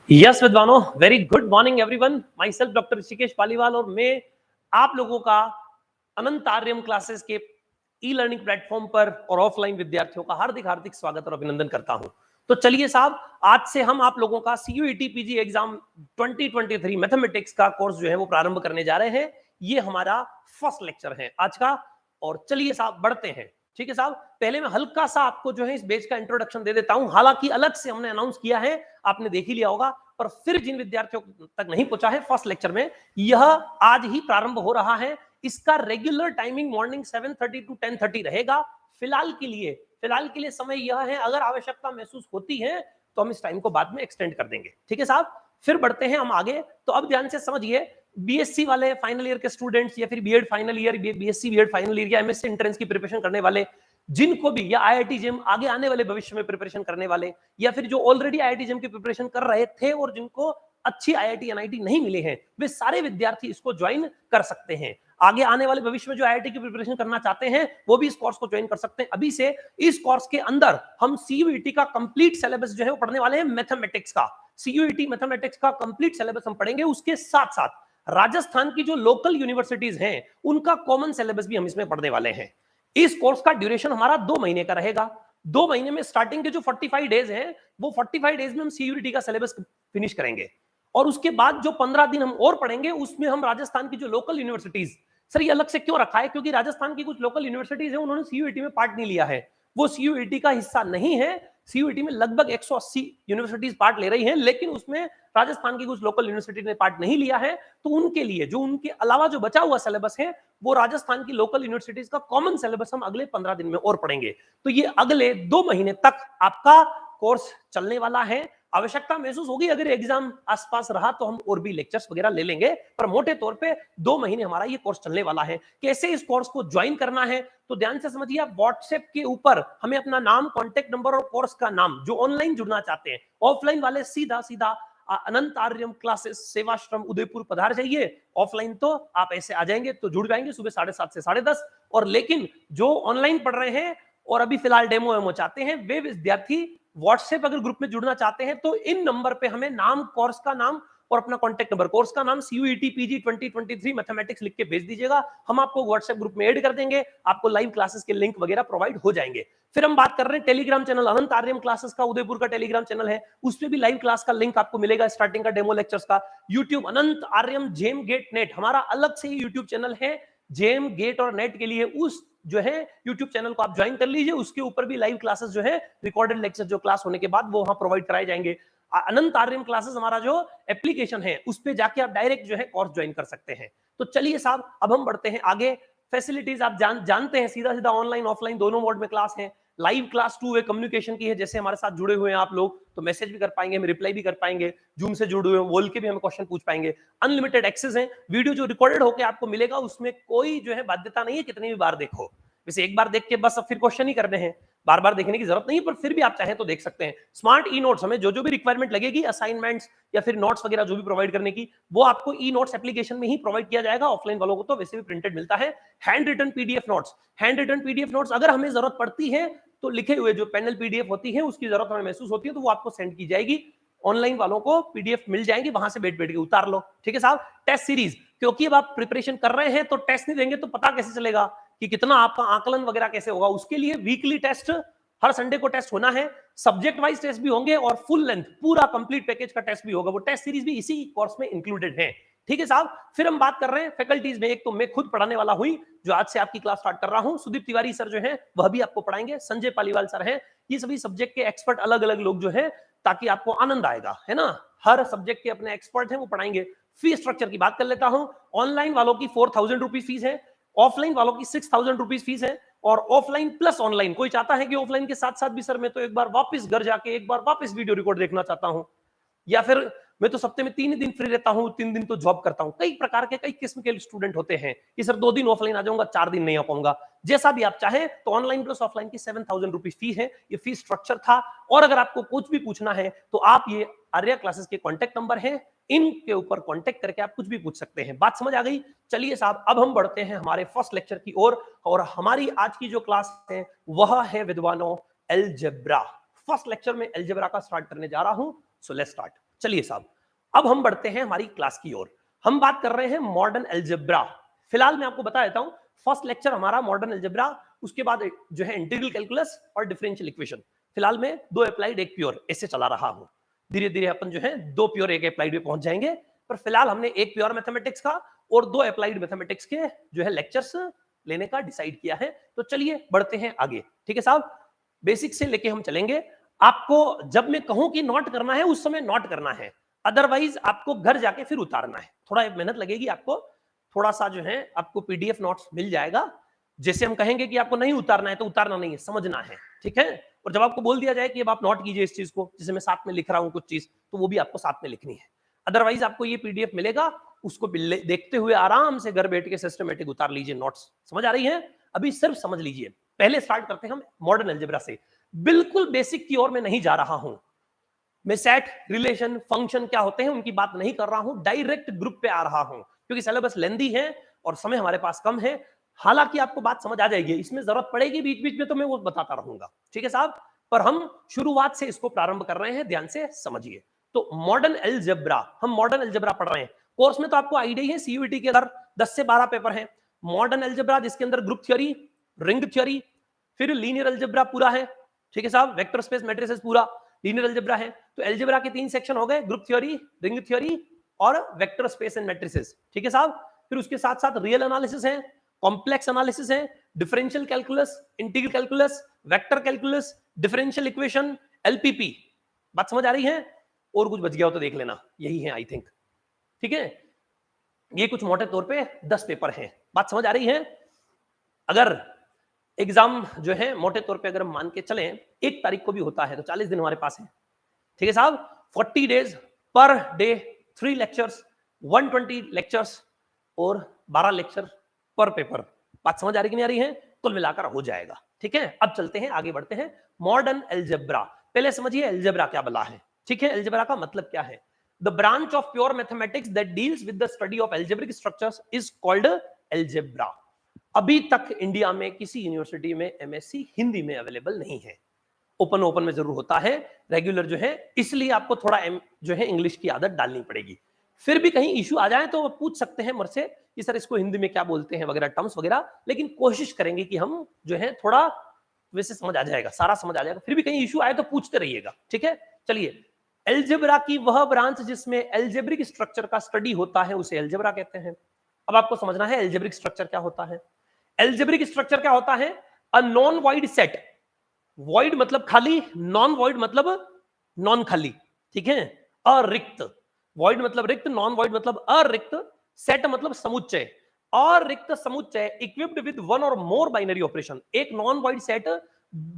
Yes विद्वानों, very good morning everyone. My self doctor Rishikesh Paliwal और मैं आप लोगों का अनंत आर्यम क्लासेस के ई लर्निंग प्लेटफॉर्म पर और ऑफलाइन विद्यार्थियों का हार्दिक हार्दिक स्वागत और अभिनंदन करता हूं। तो चलिए साहब, आज से हम आप लोगों का सीयूईटी पीजी एग्जाम 2023 मैथमेटिक्स का कोर्स जो है वो प्रारंभ करने जा रहे हैं। ये हमारा फर्स्ट लेक्चर है आज का। और चलिए साहब बढ़ते हैं। ठीक है साहब, पहले मैं हल्का सा आपको जो है इस बैच का इंट्रोडक्शन दे देता हूं। हालांकि अलग से हमने अनाउंस किया है, आपने देख ही लिया होगा, पर फिर जिन विद्यार्थियों तक नहीं पहुंचा है फर्स्ट लेक्चर में, यह आज ही प्रारंभ हो रहा है। इसका रेगुलर टाइमिंग मॉर्निंग 7:30 टू 10:30 रहेगा। फिलहाल के लिए समय यह है। अगर आवश्यकता महसूस होती है तो हम इस टाइम को बाद में एक्सटेंड कर देंगे। ठीक है साहब, फिर बढ़ते हैं हम आगे। तो अब ध्यान से समझिए, बीएससी वाले फाइनल ईयर के स्टूडेंट्स या फिर BEd final year, BSc BEd final year या एमएससी एंट्रेंस की प्रिपरेशन करने वाले, जिनको भी, या आईआईटी जेम आगे आने वाले भविष्य में प्रिपरेशन करने वाले, या फिर जो ऑलरेडी आईआईटी जेम की प्रिपरेशन कर रहे थे और जिनको अच्छी आईआईटी एनआईटी नहीं मिले हैं, वे सारे विद्यार्थी इसको ज्वाइन कर सकते हैं। आगे आने वाले भविष्य में जो आईआईटी की प्रिपरेशन करना चाहते हैं वो भी इस कोर्स को ज्वाइन कर सकते हैं। अभी से इस कोर्स के अंदर हम सीयूईटी का कंप्लीट सिलेबस जो है वो पढ़ने वाले हैं। मैथमेटिक्स का सीयूईटी मैथमेटिक्स का कंप्लीट सिलेबस हम पढ़ेंगे। उसके साथ साथ राजस्थान की जो लोकल यूनिवर्सिटीज हैं उनका कॉमन सिलेबस भी हम इसमें पढ़ने वाले हैं। इस कोर्स का ड्यूरेशन हमारा 2 महीने का रहेगा। 2 महीने में स्टार्टिंग के जो 45 डेज हैं, वो 45 डेज में हम सीयूईटी का सिलेबस फिनिश करेंगे। और उसके बाद जो 15 दिन हम और पढ़ेंगे, उसमें हम राजस्थान की जो लोकल यूनिवर्सिटीज, सर ये अलग से क्यों रखा है? क्योंकि राजस्थान की कुछ लोकल यूनिवर्सिटीज है, उन्होंने सीयूईटी में पार्ट नहीं लिया है, वो सीयूईटी का हिस्सा नहीं है। सीयूईटी में लगभग 180 यूनिवर्सिटीज पार्ट ले रही हैं, लेकिन उसमें राजस्थान की कुछ लोकल यूनिवर्सिटी ने पार्ट नहीं लिया है। तो उनके लिए, जो उनके अलावा जो बचा हुआ सिलेबस है, वो राजस्थान की लोकल यूनिवर्सिटीज का कॉमन सिलेबस हम अगले 15 दिन में और पढ़ेंगे। तो ये अगले 2 महीने तक आपका कोर्स चलने वाला है। आवश्यकता महसूस होगी, अगर एग्जाम आसपास रहा तो हम और भी लेक्चर्स वगैरह ले लेंगे, पर मोटे तौर पे 2 महीने हमारा ये कोर्स चलने वाला है। कैसे इस कोर्स को ज्वाइन करना है, तो ध्यान से समझिए। आप व्हाट्सएप के ऊपर हमें अपना नाम, कॉन्टेक्ट नंबर और कोर्स का नाम, जो ऑनलाइन जुड़ना चाहते हैं, ऑफलाइन वाले सीधा सीधा अनंत आर्यम क्लासेस सेवाश्रम उदयपुर पधार जाइए। ऑफलाइन तो आप ऐसे आ जाएंगे तो जुड़ जाएंगे सुबह 7:30 से 10:30। और लेकिन जो ऑनलाइन पढ़ रहे हैं और अभी फिलहाल डेमो वेमो चाहते हैं, वे विद्यार्थी व्हाट्सएप अगर ग्रुप में जुड़ना चाहते हैं तो इन नंबर पे हमें नाम, कोर्स का नाम और अपना कॉन्टेक्ट नंबर, कोर्स का नाम सीयूईटी पीजी 2023 मैथमेटिक्स लिख के भेज दीजिएगा। हम आपको व्हाट्सएप ग्रुप में ऐड कर देंगे, आपको लाइव क्लासेस के लिंक वगैरह प्रोवाइड हो जाएंगे। फिर हम बात कर रहे हैं टेलीग्राम चैनल, अनंत आर्यम क्लासेस का उदयपुर का टेलीग्राम चैनल है, उसमें भी लाइव क्लास का लिंक आपको मिलेगा, स्टार्टिंग का डेमो लेक्चर्स का। यूट्यूब अनंत आर्यम जेम गेट नेट, हमारा अलग से ही यूट्यूब चैनल है जेम गेट और नेट के लिए। उस जो है यूट्यूब चैनल को आप ज्वाइन कर लीजिए, उसके ऊपर भी लाइव क्लासेस जो है, रिकॉर्डेड लेक्चर जो क्लास होने के बाद वो वहां प्रोवाइड कराए जाएंगे। अनंत आर्यम क्लासेस हमारा जो एप्लीकेशन है, उस पे जाके आप डायरेक्ट जो है कोर्स ज्वाइन कर सकते हैं। तो चलिए साहब, अब हम बढ़ते हैं आगे। फैसिलिटीज आप जानते हैं, सीधा सीधा ऑनलाइन ऑफलाइन दोनों मोड में क्लास है। लाइव क्लास 2 वे कम्युनिकेशन की है, जैसे हमारे साथ जुड़े हुए हैं आप लोग तो मैसेज भी कर पाएंगे, हम रिप्लाई भी कर पाएंगे, जूम से जुड़े हुए बोल के भी हमें क्वेश्चन पूछ पाएंगे। अनलिमिटेड एक्सेस है, वीडियो जो रिकॉर्डेड होकर आपको मिलेगा उसमें कोई जो है बाध्यता नहीं है, कितनी भी बार देखो। वैसे एक बार देख के बस अब फिर क्वेश्चन ही करने हैं, बार बार देखने की जरूरत नहीं, पर फिर भी आप चाहें तो देख सकते हैं। स्मार्ट ई नोट्स, हमें जो जो भी रिक्वायरमेंट लगेगी असाइनमेंट्स या फिर नोट्स वगैरह जो भी प्रोवाइड करने की, वो आपको ई नोट्स एप्लीकेशन में ही प्रोवाइड किया जाएगा। ऑफलाइन वालों को तो वैसे भी प्रिंटेड मिलता है। हैंड रिटन पीडीएफ नोट्स अगर हमें जरूरत पड़ती है तो लिखे हुए जो पैनल पीडीएफ होती है उसकी जरूरत हमें महसूस होती है तो वो आपको सेंड की जाएगी। ऑनलाइन वालों को पीडीएफ मिल जाएंगी, वहां से बैठ बैठ के उतार लो। ठीक है साहब। टेस्ट सीरीज, क्योंकि अब आप प्रिपरेशन कर रहे हैं तो टेस्ट नहीं देंगे तो पता कैसे चलेगा कि कितना आपका आकलन वगैरह कैसे होगा। उसके लिए वीकली टेस्ट, हर संडे को टेस्ट होना है, सब्जेक्ट वाइज टेस्ट भी होंगे और फुल लेंथ पूरा कंप्लीट पैकेज का टेस्ट भी होगा। वो टेस्ट सीरीज भी इसी कोर्स में इंक्लूडेड है। ठीक है साहब। फिर हम बात कर रहे हैं फैकल्टीज में। एक तो मैं खुद पढ़ाने वाला हुई, जो आज से आपकी क्लास स्टार्ट कर रहा हूं। सुदीप तिवारी सर जो है वह भी आपको पढ़ाएंगे, संजय पालीवाल सर हैं। ये सभी सब्जेक्ट के एक्सपर्ट अलग अलग लोग जो है, ताकि आपको आनंद आएगा, है ना। हर सब्जेक्ट के अपने एक्सपर्ट हैं, वो पढ़ाएंगे। फीस स्ट्रक्चर की बात कर लेता हूं। ऑनलाइन वालों की 4000 रुपीज फीस है, ऑफलाइन वालों की 6000 रुपीज फीस है। और ऑफलाइन प्लस ऑनलाइन, कोई चाहता है कि ऑफलाइन के साथ साथ भी सर मैं तो एक बार वापस घर जाके एक बार वापस वीडियो रिकॉर्ड देखना चाहता हूं, या फिर मैं तो सप्ताह में 3 दिन फ्री रहता हूं, 3 दिन तो जॉब करता हूं। कई प्रकार के, कई किस्म के स्टूडेंट होते हैं कि सर 2 दिन ऑफलाइन आ जाऊंगा, 4 दिन नहीं आ पाऊंगा। जैसा भी आप चाहें, तो ऑनलाइन प्लस ऑफलाइन की 7000 रुपीज फी है। ये फीस स्ट्रक्चर था। और अगर आपको कुछ भी पूछना है तो आप ये आर्या क्लासेस के कॉन्टेक्ट नंबर है, इनके ऊपर कॉन्टेक्ट करके आप कुछ भी पूछ सकते हैं। बात समझ आ गई? चलिए साहब, अब हम बढ़ते हैं हमारे फर्स्ट लेक्चर की ओर। और हमारी आज की जो क्लास है वह है विद्वानों अलजेब्रा। फर्स्ट लेक्चर में अलजेब्रा का स्टार्ट करने जा रहा हूं, सो लेट्स स्टार्ट। चलिए साहब, अब हम बढ़ते हैं हमारी क्लास की ओर। हम बात कर रहे हैं मॉडर्न अलजेब्रा। फिलहाल मैं आपको बता देता हूं, फर्स्ट लेक्चर हमारा मॉडर्न अलजेब्रा, उसके बाद जो है इंटीग्रल कैलकुलस और डिफरेंशियल इक्वेशन। फिलहाल मैं 2 अप्लाइड 1 प्योर ऐसे चला रहा हूं। धीरे धीरे अपन जो है 2 प्योर 1 अप्लाइड में पहुंच जाएंगे, पर फिलहाल हमने 1 प्योर मैथमेटिक्स का और 2 अप्लाइड मैथमेटिक्स के जो है लेक्चर्स लेने का डिसाइड किया है। तो चलिए बढ़ते हैं आगे, ठीक है साहब। बेसिक से लेके हम चलेंगे। आपको जब मैं कहूं कि नोट करना है उस समय नोट करना है, अदरवाइज आपको घर जाके फिर उतारना है। थोड़ा मेहनत लगेगी आपको, थोड़ा सा जो है आपको पीडीएफ नोट्स मिल जाएगा। जैसे हम कहेंगे कि आपको नहीं उतारना है तो उतारना नहीं है, समझना है, ठीक है। और जब आपको बोल दिया जाए कि अब आप नोट कीजिए इस चीज को, जैसे मैं साथ में लिख रहा हूं कुछ चीज, तो वो भी आपको साथ में लिखनी है। अदरवाइज आपको ये पीडीएफ मिलेगा, उसको देखते हुए आराम से घर बैठ के सिस्टमेटिक उतार लीजिए नोट्स। समझ आ रही है? अभी सिर्फ समझ लीजिए। पहले स्टार्ट करते हैं हम मॉडर्न अलजेब्रा से। बिल्कुल बेसिक की ओर मैं नहीं जा रहा हूं। मैं सेट, रिलेशन, फंक्शन क्या होते हैं उनकी बात नहीं कर रहा हूं, डायरेक्ट ग्रुप पे आ रहा हूं, क्योंकि सिलेबस लेंदी है और समय हमारे पास कम है। हालांकि आपको बात समझ आ जाएगी, इसमें जरूरत पड़ेगी बीच बीच में तो मैं वो बताता रहूंगा, ठीक है साहब। पर हम शुरुआत से इसको प्रारंभ कर रहे हैं, ध्यान से समझिए। तो मॉडर्न अलजेब्रा, हम मॉडर्न अलजेब्रा पढ़ रहे हैं। कोर्स में तो आपको आइडिया है, सीयूईटी के अंदर 10 से 12 पेपर हैं। मॉडर्न अलजेब्रा जिसके अंदर ग्रुप थ्योरी, रिंग थ्योरी, फिर लीनियर अलजेब्रा पूरा है, ठीक है साहब। वेक्टर स्पेस मैट्रिसेस पूरा लीनियर अलजेब्रा है। तो अलजेब्रा के 3 सेक्शन हो गए, ग्रुप थ्योरी, रिंग थ्योरी और वेक्टर स्पेस एंड मैट्रिसेस, ठीक है साहब। फिर उसके साथ साथ रियल एनालिसिस है, कॉम्प्लेक्स एनालिसिस है, differential calculus, integral calculus, vector calculus, differential equation, LPP. बात समझ आ रही है? और कुछ बच गया हो तो देख लेना, यही है आई थिंक, ठीक है। ये कुछ मोटे तौर पे 10 पेपर हैं। बात समझ आ रही है? अगर एग्जाम जो है मोटे तौर पे अगर हम मान के चलें 1 तारीख को भी होता है तो 40 दिन हमारे पास है, ठीक है साहब। 40 days per day, 3 lectures, 120 lectures और 12 लेक्चर पर पेपर। बात समझ आ रही कि नहीं आ रही है? कुल मिलाकर हो जाएगा, ठीक है। अब चलते हैं आगे, बढ़ते हैं मॉडर्न अलजेब्रा। पहले समझिए अलजेब्रा क्या बला है, ठीक है। अलजेब्रा का मतलब क्या है? The branch of pure mathematics that deals with the study of algebraic structures is called algebra. अभी तक इंडिया में किसी यूनिवर्सिटी में एमएससी हिंदी में अवेलेबल नहीं है। ओपन में जरूर होता है, रेगुलर जो है, इसलिए आपको थोड़ा जो है इंग्लिश की आदत डालनी पड़ेगी। फिर भी कहीं इशू आ जाए तो पूछ सकते हैं मुझसे कि सर इसको हिंदी में क्या बोलते हैं वगैरह, टर्म्स वगैरह, लेकिन कोशिश करेंगे कि हम जो है थोड़ा, वैसे समझ आ जाएगा, सारा समझ आ जाएगा। फिर भी कहीं इशू आए तो पूछते रहिएगा, ठीक है। चलिए, अलजेब्रा की वह ब्रांच जिसमें अलजेब्रिक स्ट्रक्चर का स्टडी होता है उसे अलजेब्रा कहते हैं। अब आपको समझना है अलजेब्रिक स्ट्रक्चर क्या होता है। अलजेब्रिक स्ट्रक्चर क्या होता है? A non void set, void मतलब खाली, नॉन वॉइड मतलब नॉन खाली, ठीक है। अरिक्त, वॉइड मतलब रिक्त, नॉन वॉइड मतलब अरिक्त, सेट मतलब समुच्चय, और रिक्त समुच्चय इक्विप्ड विद 1 और मोर बाइनरी ऑपरेशन। एक नॉन वॉइड सेट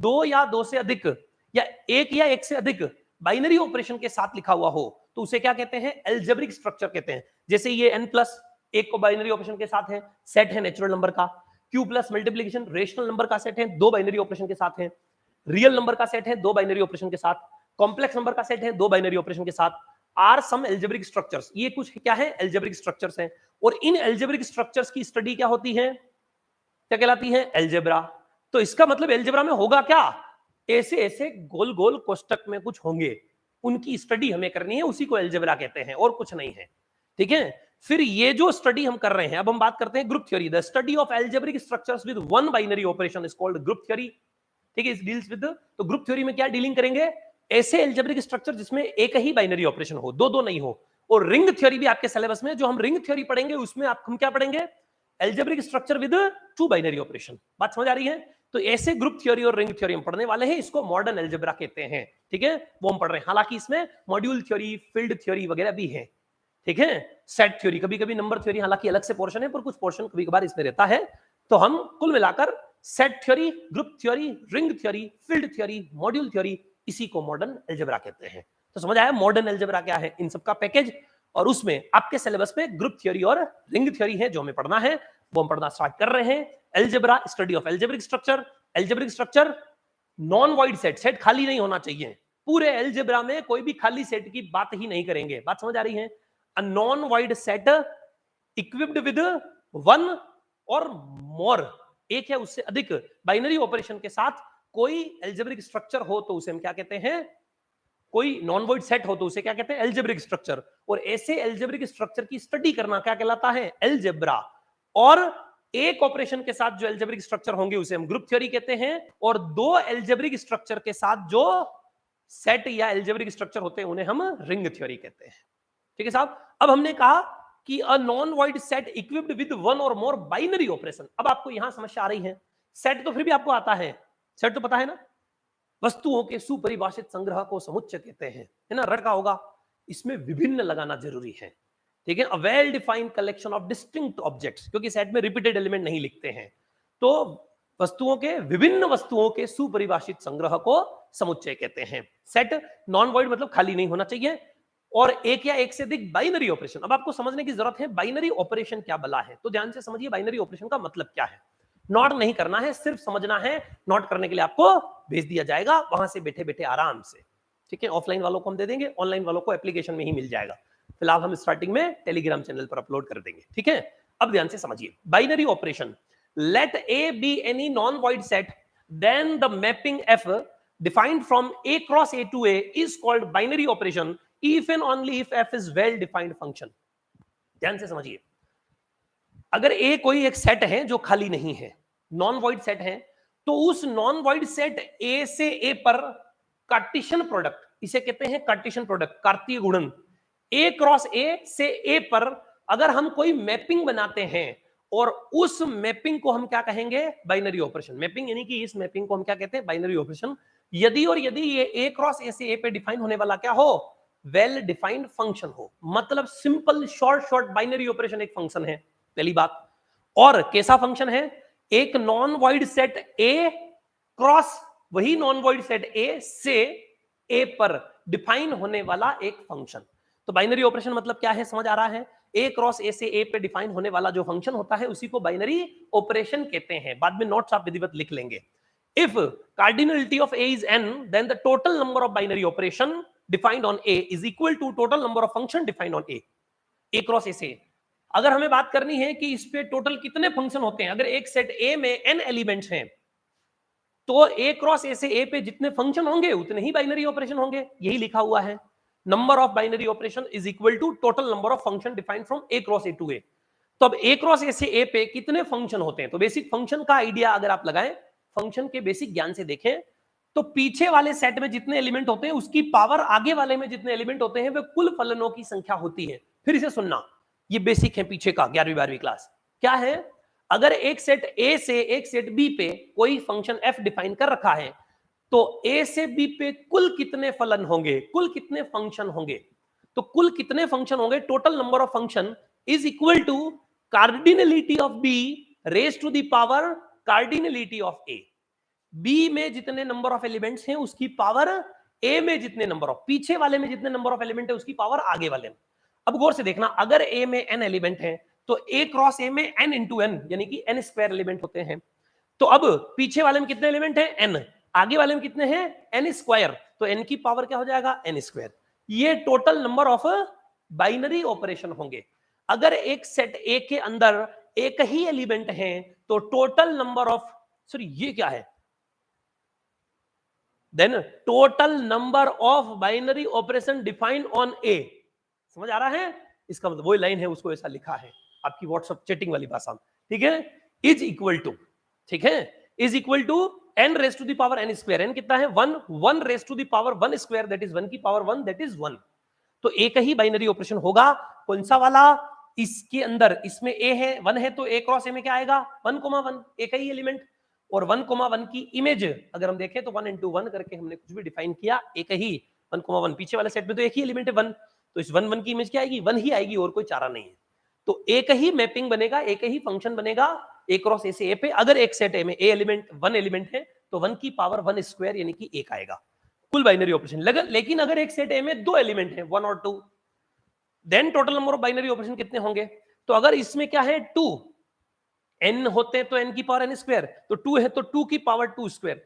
2 या 2 से अधिक या 1 या 1 से अधिक बाइनरी ऑपरेशन के साथ लिखा हुआ हो तो उसे क्या कहते हैं? अलजेब्रिक स्ट्रक्चर कहते हैं। जैसे ये n+1 को बाइनरी ऑपरेशन के साथ है, सेट है नेचुरल नंबर का। q plus multiplication rational number का सेट है, 2 बाइनरी ऑपरेशन के साथ है। रियल नंबर का सेट है 2 बाइनरी ऑपरेशन के साथ। कॉम्प्लेक्स नंबर का सेट है 2 बाइनरी ऑपरेशन के साथ। आर सम अलजेब्रिक स्ट्रक्चर्स, ये कुछ क्या है? अलजेब्रिक स्ट्रक्चर्स हैं। और इन अलजेब्रिक स्ट्रक्चर्स की स्टडी क्या होती है? क्या कहलाती है? अलजेब्रा। तो इसका मतलब अलजेब्रा में होगा क्या? ऐसे ऐसे गोल गोल कोष्टक में कुछ होंगे, उनकी स्टडी हमें करनी है, उसी को अलजेब्रा कहते हैं, और कुछ नहीं है, ठीक है। फिर ये जो स्टडी हम कर रहे हैं, अब हम बात करते हैं group theory. The study of algebraic structures with 1 binary operation is called group theory, ठीक है। इस डील्स विद, तो ग्रुप थ्योरी में क्या डीलिंग करेंगे? ऐसे अलजेब्रिक स्ट्रक्चर जिसमें एक ही बाइनरी ऑपरेशन हो, दो नहीं हो। और रिंग थ्योरी भी आपके सिलेबस में, जो हम रिंग थ्योरी पढ़ेंगे उसमें हम क्या पढ़ेंगे? Algebraic structure with 2 binary operation. बात समझ आ रही है? तो ऐसे ग्रुप थ्योरी और रिंग थ्योरी हम पढ़ने वाले हैं, इसको मॉडर्न अलजेब्रा कहते हैं, ठीक है। वो हम पढ़ रहे हैं। हालांकि इसमें मॉड्यूल थ्योरी, फील्ड थ्योरी वगैरह भी है, ठीक है। सेट थ्योरी, कभी कभी नंबर थ्योरी, हालांकि अलग से पोर्शन है, पर कुछ पोर्शन कभी कभार इसमें रहता है। तो हम कुल मिलाकर set theory, group theory, ring theory, field theory, module theory, इसी को मॉडर्न अलजेब्रा कहते हैं। तो समझ आया मॉडर्न अलजेब्रा क्या है, इन सबका पैकेज। और उसमें आपके सिलेबस में ग्रुप थ्योरी और रिंग थ्योरी है, जो हमें पढ़ना है, वो हम पढ़ना स्टार्ट कर रहे हैं। Algebra, study of algebraic structure. Algebraic structure non void set, set खाली नहीं होना चाहिए। पूरे अलजेब्रा में कोई भी खाली सेट की बात ही नहीं करेंगे। बात समझ आ रही है? A non void set equipped with 1 और मोर, एक या उससे अधिक बाइनरी ऑपरेशन के साथ कोई एल्जेब्रिक स्ट्रक्चर हो तो उसे हम क्या कहते हैं, कोई नॉन वॉइड सेट हो तो उसे क्या कहते हैं, एल्जेब्रिक स्ट्रक्चर। और ऐसे एल्जेब्रिक स्ट्रक्चर की स्टडी करना क्या कहलाता है, एल्जेब्रा। और एक ऑपरेशन के साथ जो एल्जेब्रिक स्ट्रक्चर होंगे उसे हम ग्रुप थ्योरी कहते हैं, और दो एल्जेब्रिक स्ट्रक्चर के साथ जो सेट या एल्जेब्रिक स्ट्रक्चर होते हैं उन्हें हम रिंग थ्योरी कहते हैं। ठीक है साहब। अब हमने कहा कि a non void set equipped with one और मोर बाइनरी ऑपरेशन। अब आपको यहां समस्या आ रही है, सेट तो फिर भी आपको आता है, सेट तो पता है ना, वस्तुओं के सुपरिभाषित संग्रह को समुच्चय कहते हैं, है ना, रटका होगा। इसमें विभिन्न लगाना जरूरी है, ठीक है। A well defined collection of distinct objects, क्योंकि सेट में रिपीटेड एलिमेंट नहीं लिखते हैं, तो वस्तुओं के, विभिन्न वस्तुओं के सुपरिभाषित संग्रह को समुच्चय कहते हैं। सेट नॉन वॉइड मतलब खाली नहीं होना चाहिए, और एक या एक से अधिक बाइनरी ऑपरेशन। अब आपको समझने की जरूरत है बाइनरी ऑपरेशन क्या बला है, तो ध्यान से समझिए बाइनरी ऑपरेशन का मतलब क्या है। नोट नहीं करना है, सिर्फ समझना है। नोट करने के लिए आपको भेज दिया जाएगा वहां से बैठे बैठे आराम से, ठीक है। ऑफलाइन वालों को हम दे देंगे, ऑनलाइन वालों को एप्लीकेशन में ही मिल जाएगा। फिलहाल हम स्टार्टिंग में टेलीग्राम चैनल पर अपलोड कर देंगे, ठीक है। अब ध्यान से समझिए binary operation. Let A B any non void set, then the mapping F defined from A cross A to A is called binary operation if and only if F is well defined function। ध्यान से समझिए, अगर A कोई एक set है जो खाली नहीं है, नॉन वॉइड सेट है, तो उस नॉन वॉइड सेट A से A पर कार्टेशियन प्रोडक्ट, इसे कहते हैं कार्टेशियन प्रोडक्ट, कार्तीय गुणन। A क्रॉस A से A पर अगर हम कोई मैपिंग बनाते हैं, और उस मैपिंग को हम क्या कहेंगे, बाइनरी ऑपरेशन। मैपिंग यानी कि इस मैपिंग को हम क्या कहते हैं, बाइनरी ऑपरेशन। यदि और यदि ये A क्रॉस A से A पे डिफाइन होने वाला क्या हो, वेल डिफाइंड फंक्शन हो, मतलब सिंपल शॉर्ट बाइनरी ऑपरेशन एक फंक्शन है, पहली बात। और कैसा फंक्शन है, एक non void set A cross वही नॉन वॉइड सेट A से A पर डिफाइन होने वाला एक फंक्शन। तो बाइनरी ऑपरेशन मतलब क्या है, समझ आ रहा है। A क्रॉस A से A पे डिफाइन होने वाला जो फंक्शन होता है उसी को बाइनरी ऑपरेशन कहते हैं। बाद में नोट्स आप विधिवत लिख लेंगे। If cardinality of A is n, then the total number of binary operation defined on A is equal to total number of function defined on A। A cross A से अगर हमें बात करनी है कि इस पे टोटल कितने फंक्शन होते हैं, अगर एक सेट A में n एलिमेंट्स हैं, तो A क्रॉस A से A पे जितने फंक्शन होंगे उतने ही बाइनरी ऑपरेशन होंगे, यही लिखा हुआ है। Number of binary operation is equal to total number of function defined from A cross A to A। तो अब A क्रॉस A से A पे कितने फंक्शन होते हैं, तो बेसिक फंक्शन का आइडिया अगर आप लगाएं, फंक्शन के बेसिक ज्ञान से देखें, तो पीछे वाले सेट में जितने एलिमेंट होते हैं उसकी पावर आगे वाले में जितने एलिमेंट होते हैं वे कुल फलनों की संख्या होती है। फिर इसे सुनना, ये बेसिक है पीछे का 11वीं 12वीं क्लास। क्या है, अगर एक सेट A से एक सेट B पे कोई फंक्शन f डिफाइन कर रखा है, तो A से B पे कुल कितने फलन होंगे, कुल कितने फंक्शन होंगे, तो कुल कितने फंक्शन होंगे, total number of function is equal to cardinality of B raise to the power cardinality of A। B में जितने नंबर ऑफ एलिमेंट्स हैं उसकी पावर A में जितने नंबर ऑफ, पीछे वाले में जितने नंबर ऑफ एलिमेंट है उसकी पावर आगे वाले में। अब गौर से देखना, अगर A में n एलिमेंट है तो A क्रॉस A में n इंटू n यानी कि n स्क्वायर एलिमेंट होते हैं। तो अब पीछे वाले में कितने एलिमेंट है, n, आगे वाले में कितने हैं, n स्क्वायर, तो n की पावर क्या हो जाएगा, n स्क्वायर। ये total number of binary operation होंगे। अगर एक सेट A के अंदर एक ही एलिमेंट है तो टोटल नंबर ऑफ, सॉरी ये क्या है, then total number of binary operation defined on A। समझ आ रहा है, इसका मतलब वही लाइन है, उसको ऐसा लिखा है आपकी व्हाट्सएप चैटिंग वाली भाषा में, ठीक है। इज इक्वल टू, ठीक है, is equal to n raise to the power n square. n कितना है, 1, 1 raise to the power 1 square, that is 1 की पावर 1, दैट इज 1। तो एक ही बाइनरी ऑपरेशन होगा, कौन सा वाला, इसके अंदर, इसमें A है, 1 है, तो A क्रॉस A में क्या आएगा, 1,1, एक ही एलिमेंट। और 1,1 की इमेज अगर हम देखें तो 1 इंटू 1 करके हमने कुछ भी डिफाइन किया, एक ही 1,1, पीछे वाले सेट में तो एक ही एलिमेंट है 1, तो इस 1 की इमेज क्या आएगी, 1 ही आएगी, और कोई चारा नहीं है। तो एक ही मैपिंग बनेगा, एक ही फंक्शन बनेगा A क्रॉस A से A पे। अगर एक सेट A में A एलिमेंट 1 एलिमेंट है तो 1 की पावर 1 स्क्वायर यानी कि 1 आएगा, कुल बाइनरी ऑपरेशन। लेकिन अगर एक सेट A में 2 एलिमेंट है, 1 और 2, then total number of binary operation कितने होंगे, तो अगर इसमें क्या है 2, n होते हैं तो n की पावर n स्क्वायर, तो 2 है तो 2 की पावर 2 स्क्वायर,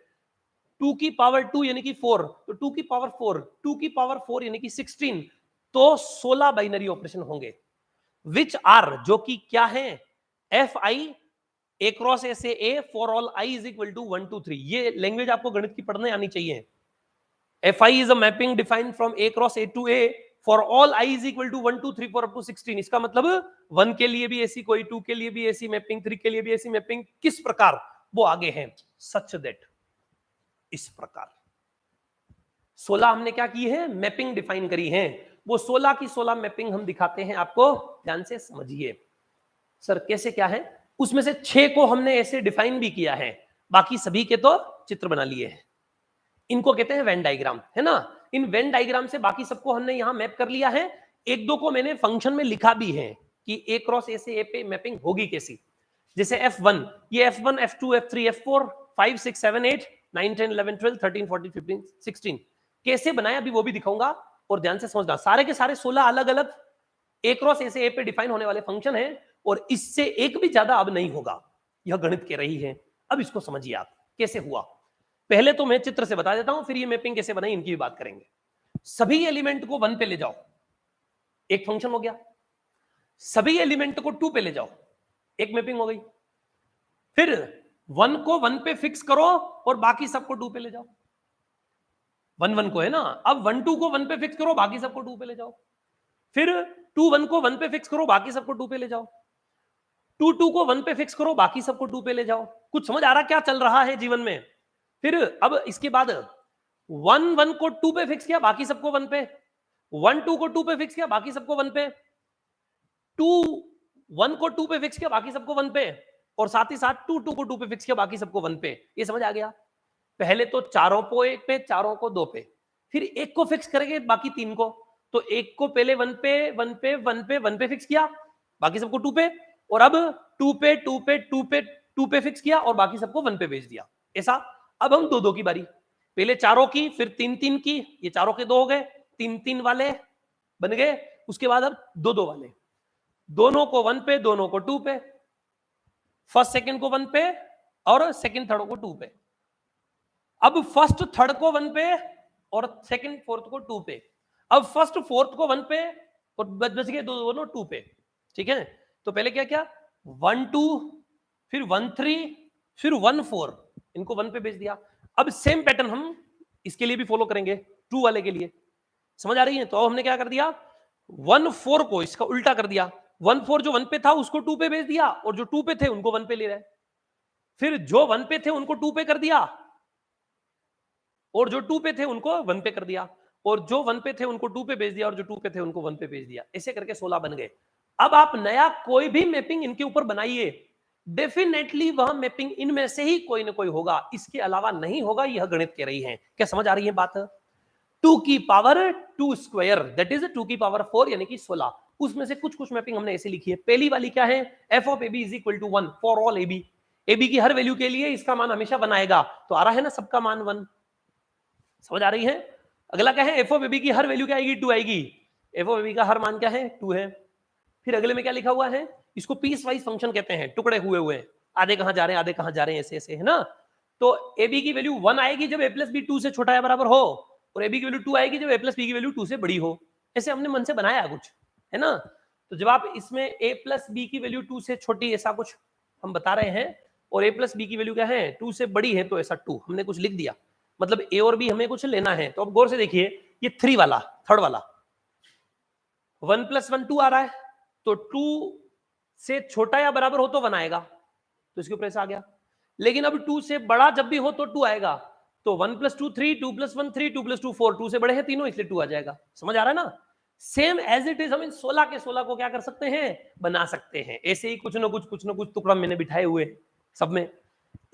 2 की पावर 2 यानी कि 4, तो 2 की पावर 4, 2 की पावर 4 यानी कि 16, तो 16 बाइनरी ऑपरेशन होंगे, विच आर, जो कि क्या है, fi ए क्रॉस ए से A for all I is equal to 1 2 3। ये लैंग्वेज आपको गणित की पढ़ने आनी चाहिए। Fi is a mapping defined from a cross a to a for all I is equal to 1 2 3 4 up to 16। इसका मतलब 1 के लिए भी ऐसी कोई, 2 के लिए भी ऐसी मैपिंग, 3 के लिए भी ऐसी मैपिंग, किस प्रकार वो आगे है, सच दैट इस प्रकार 16 हमने क्या की है, मैपिंग डिफाइन करी है। वो 16 की 16 मैपिंग हम दिखाते हैं आपको, ध्यान से समझिए। सर कैसे, क्या है? उसमें से 6 को हमने ऐसे डिफाइन भी किया है, बाकी सभी के तो चित्र बना लिए हैं। इनको कहते हैं वेन डायग्राम, है ना। इन वेन डायग्राम से बाकी सबको हमने यहां मैप कर लिया है। एक दो को मैंने फंक्शन में लिखा भी है कि ए क्रॉस ए से ए पे मैपिंग होगी कैसी। जैसे F1, ये F1 F2 F3 F4 5 6 7 8 9 10 11 12 13 14 15 16 कैसे बनाया अभी वो भी दिखाऊंगा। और ध्यान से समझना, सारे के सारे 16 अलग अलग ए क्रॉस ए से ए पे डिफाइन होने वाले फंक्शन है, और इससे एक भी ज्यादा अब नहीं होगा। यह गणित कह रही है। अब इसको समझिए आप कैसे हुआ। पहले तो मैं चित्र से बता देता हूं, फिर ये मैपिंग कैसे बनाई इनकी भी बात करेंगे। सभी एलिमेंट को 1 पे ले जाओ, एक फंक्शन हो गया। सभी एलिमेंट को 2 पे ले जाओ, एक मैपिंग हो गई। फिर 1 को 1 पे फिक्स करो और बाकी सबको 2 पे ले जाओ। 1 1 को है ना, अब 1 2 को 1 पे फिक्स करो, बाकी सबको 2 पे ले जाओ। फिर 2 1 को 1 पे फिक्स करो, बाकी सबको 2 पे ले जाओ। 2 2 को 1 पे फिक्स करो, बाकी सबको 2 पे ले जाओ। कुछ समझ आ रहा क्या चल रहा है जीवन में? फिर अब इसके बाद 1 1 को 2 पे फिक्स किया, बाकी सबको 1 पे। 1 2 को 2 पे फिक्स किया, बाकी सबको 1 पे। 2 1 को 2 पे फिक्स किया, बाकी सबको 1 पे। और साथ ही साथ 2 2 को 2 पे फिक्स किया, बाकी सबको 1 पे। ये समझ आ गया? पहले तो चारों को 1 पे, चारों को 2 पे, फिर एक को फिक्स करेंगे, बाकी 3 को। तो एक को पहले 1 पे 1 पे 1 पे 1 पे फिक्स किया, बाकी सबको 2 पे। और अब 2 पे 2 पे 2 पे 2 पे फिक्स किया और बाकी सबको 1 पे भेज दिया। ऐसा अब हम 2 2 की बारी, पहले चारों की, फिर 3 3 की, ये चारों के 2 हो गए, 3 3 वाले बन गए। उसके बाद अब 2 2 वाले, दोनों को 1 पे, दोनों को 2 पे। फर्स्ट सेकंड को 1 पे और सेकंड थर्ड को 2 पे। अब फर्स्ट थर्ड को 1 पे और सेकंड फोर्थ को 2 पे। अब फर्स्ट फोर्थ को 1 पे और बच गए दोनों 2 पे। ठीक है, तो पहले क्या क्या 1 2, फिर 1 3, फिर 1 4, इनको 1 पे भेज दिया। अब सेम पैटर्न हम इसके लिए भी फॉलो करेंगे, 2 वाले के लिए। समझ आ रही है? तो अब हमने क्या कर दिया, 1 4 को इसका उल्टा कर दिया। 1 4 जो 1 पे था उसको 2 पे भेज दिया, और जो 2 पे थे उनको 1 पे ले रहे। फिर जो 1 पे थे उनको 2 पे कर दिया, और जो 2 पे थे उनको 1 पे कर दिया, और जो 1 पे थे उनको 2 पे भेज दिया, और जो 2 पे थे उनको 1 पे भेज दिया। ऐसे करके 16 बन गए। अब आप नया कोई भी मैपिंग इनके ऊपर बनाइए, डेफिनेटली वह मैपिंग इनमें से ही कोई ना कोई होगा, इसके अलावा नहीं होगा। यह गणित कह रही है। क्या समझ आ रही है बात? 2 की पावर 2 स्क्वायर, दैट इज 2 की पावर 4, यानी कि 16। उसमें से कुछ कुछ मैपिंग हमने ऐसे लिखी है। पहली वाली क्या है, f of ab is equal to 1 for all ab। ab की हर वैल्यू के लिए इसका मान हमेशा 1 आएगा, तो आ रहा है ना सबका मान 1। समझ आ रही है? अगला क्या है, f ऑफ ab की हर वैल्यू क्या आएगी, 2 आएगी। f ऑफ ab का हर मान क्या है, 2 है। फिर अगले में क्या लिखा हुआ है, इसको पीस वाइज फंक्शन कहते हैं, टुकड़े हुए हुए, आधे कहां जा रहे हैं आधे कहां जा रहे हैं, ऐसे ऐसे, है ना। तो ab की वैल्यू 1 आएगी जब a प्लस बी 2 से छोटा या बराबर हो, और ab की वैल्यू 2 आएगी जब a प्लस बी की वैल्यू 2 से बड़ी हो। ऐसे हमने मन से बनाया कुछ, है ना। तो जब आप इसमें a प्लस बी की वैल्यू 2 से छोटी, ऐसा कुछ हम बता रहे हैं, और a प्लस बी की वैल्यू क्या है, 2 से बड़ी है, तो ऐसा 2 हमने कुछ लिख दिया। मतलब a और b हमें कुछ लेना है। तो अब गौर से देखिए, ये 3 वाला, थर्ड वाला 1 प्लस 1 2 आ रहा है, तो 2 से छोटा या बराबर हो तो 1 आएगा, तो इसके ऊपर ऐसा आ गया। लेकिन अब 2 से बड़ा जब भी हो तो 2 आएगा, तो 1 प्लस 2 3, 2 प्लस 1 3, 2 प्लस 2 4, 2 से बड़े हैं तीनों, इसलिए 2 आ जाएगा। समझ आ रहा है ना? सेम एज इट इज हम इन 16 के 16 को क्या कर सकते हैं, बना सकते हैं। ऐसे ही कुछ ना कुछ टुकड़ा मैंने बिठाए हुए सब में।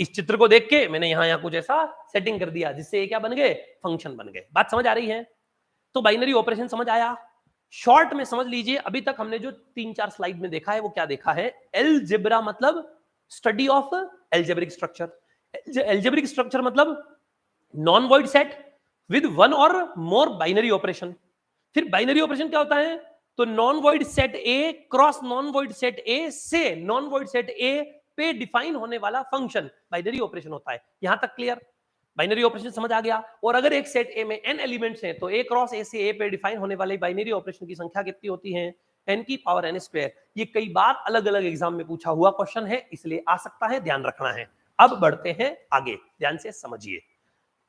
इस चित्र को देख के मैंने यहाँ कुछ ऐसा सेटिंग कर दिया, जिससे ये क्या बन गए, फंक्शन बन गए। बात समझ आ रही है? तो बाइनरी ऑपरेशन समझ आया। शॉर्ट में समझ लीजिए, अभी तक हमने जो 3-4 स्लाइड में देखा है वो क्या देखा है, अलजेब्रा मतलब study of algebraic structure. Algebraic structure मतलब नॉन वॉइड सेट विद 1 और मोर बाइनरी ऑपरेशन। फिर बाइनरी ऑपरेशन क्या होता है, तो नॉन वॉइड सेट ए क्रॉस नॉन वॉइड सेट ए से नॉन वॉइड सेट ए पे डिफाइन होने वाला फंक्शन बाइनरी ऑपरेशन होता है। यहां तक क्लियर? बाइनरी ऑपरेशन समझ आ गया। और अगर एक सेट ए में n एलिमेंट्स हैं, तो ए क्रॉस ए से ए पे डिफाइन होने वाले बाइनरी ऑपरेशन की संख्या कितनी होती है, n की पावर n स्क्वायर। ये कई बार अलग अलग एग्जाम में पूछा हुआ क्वेश्चन है, इसलिए आ सकता है, ध्यान रखना है। अब बढ़ते हैं आगे, ध्यान से समझिए।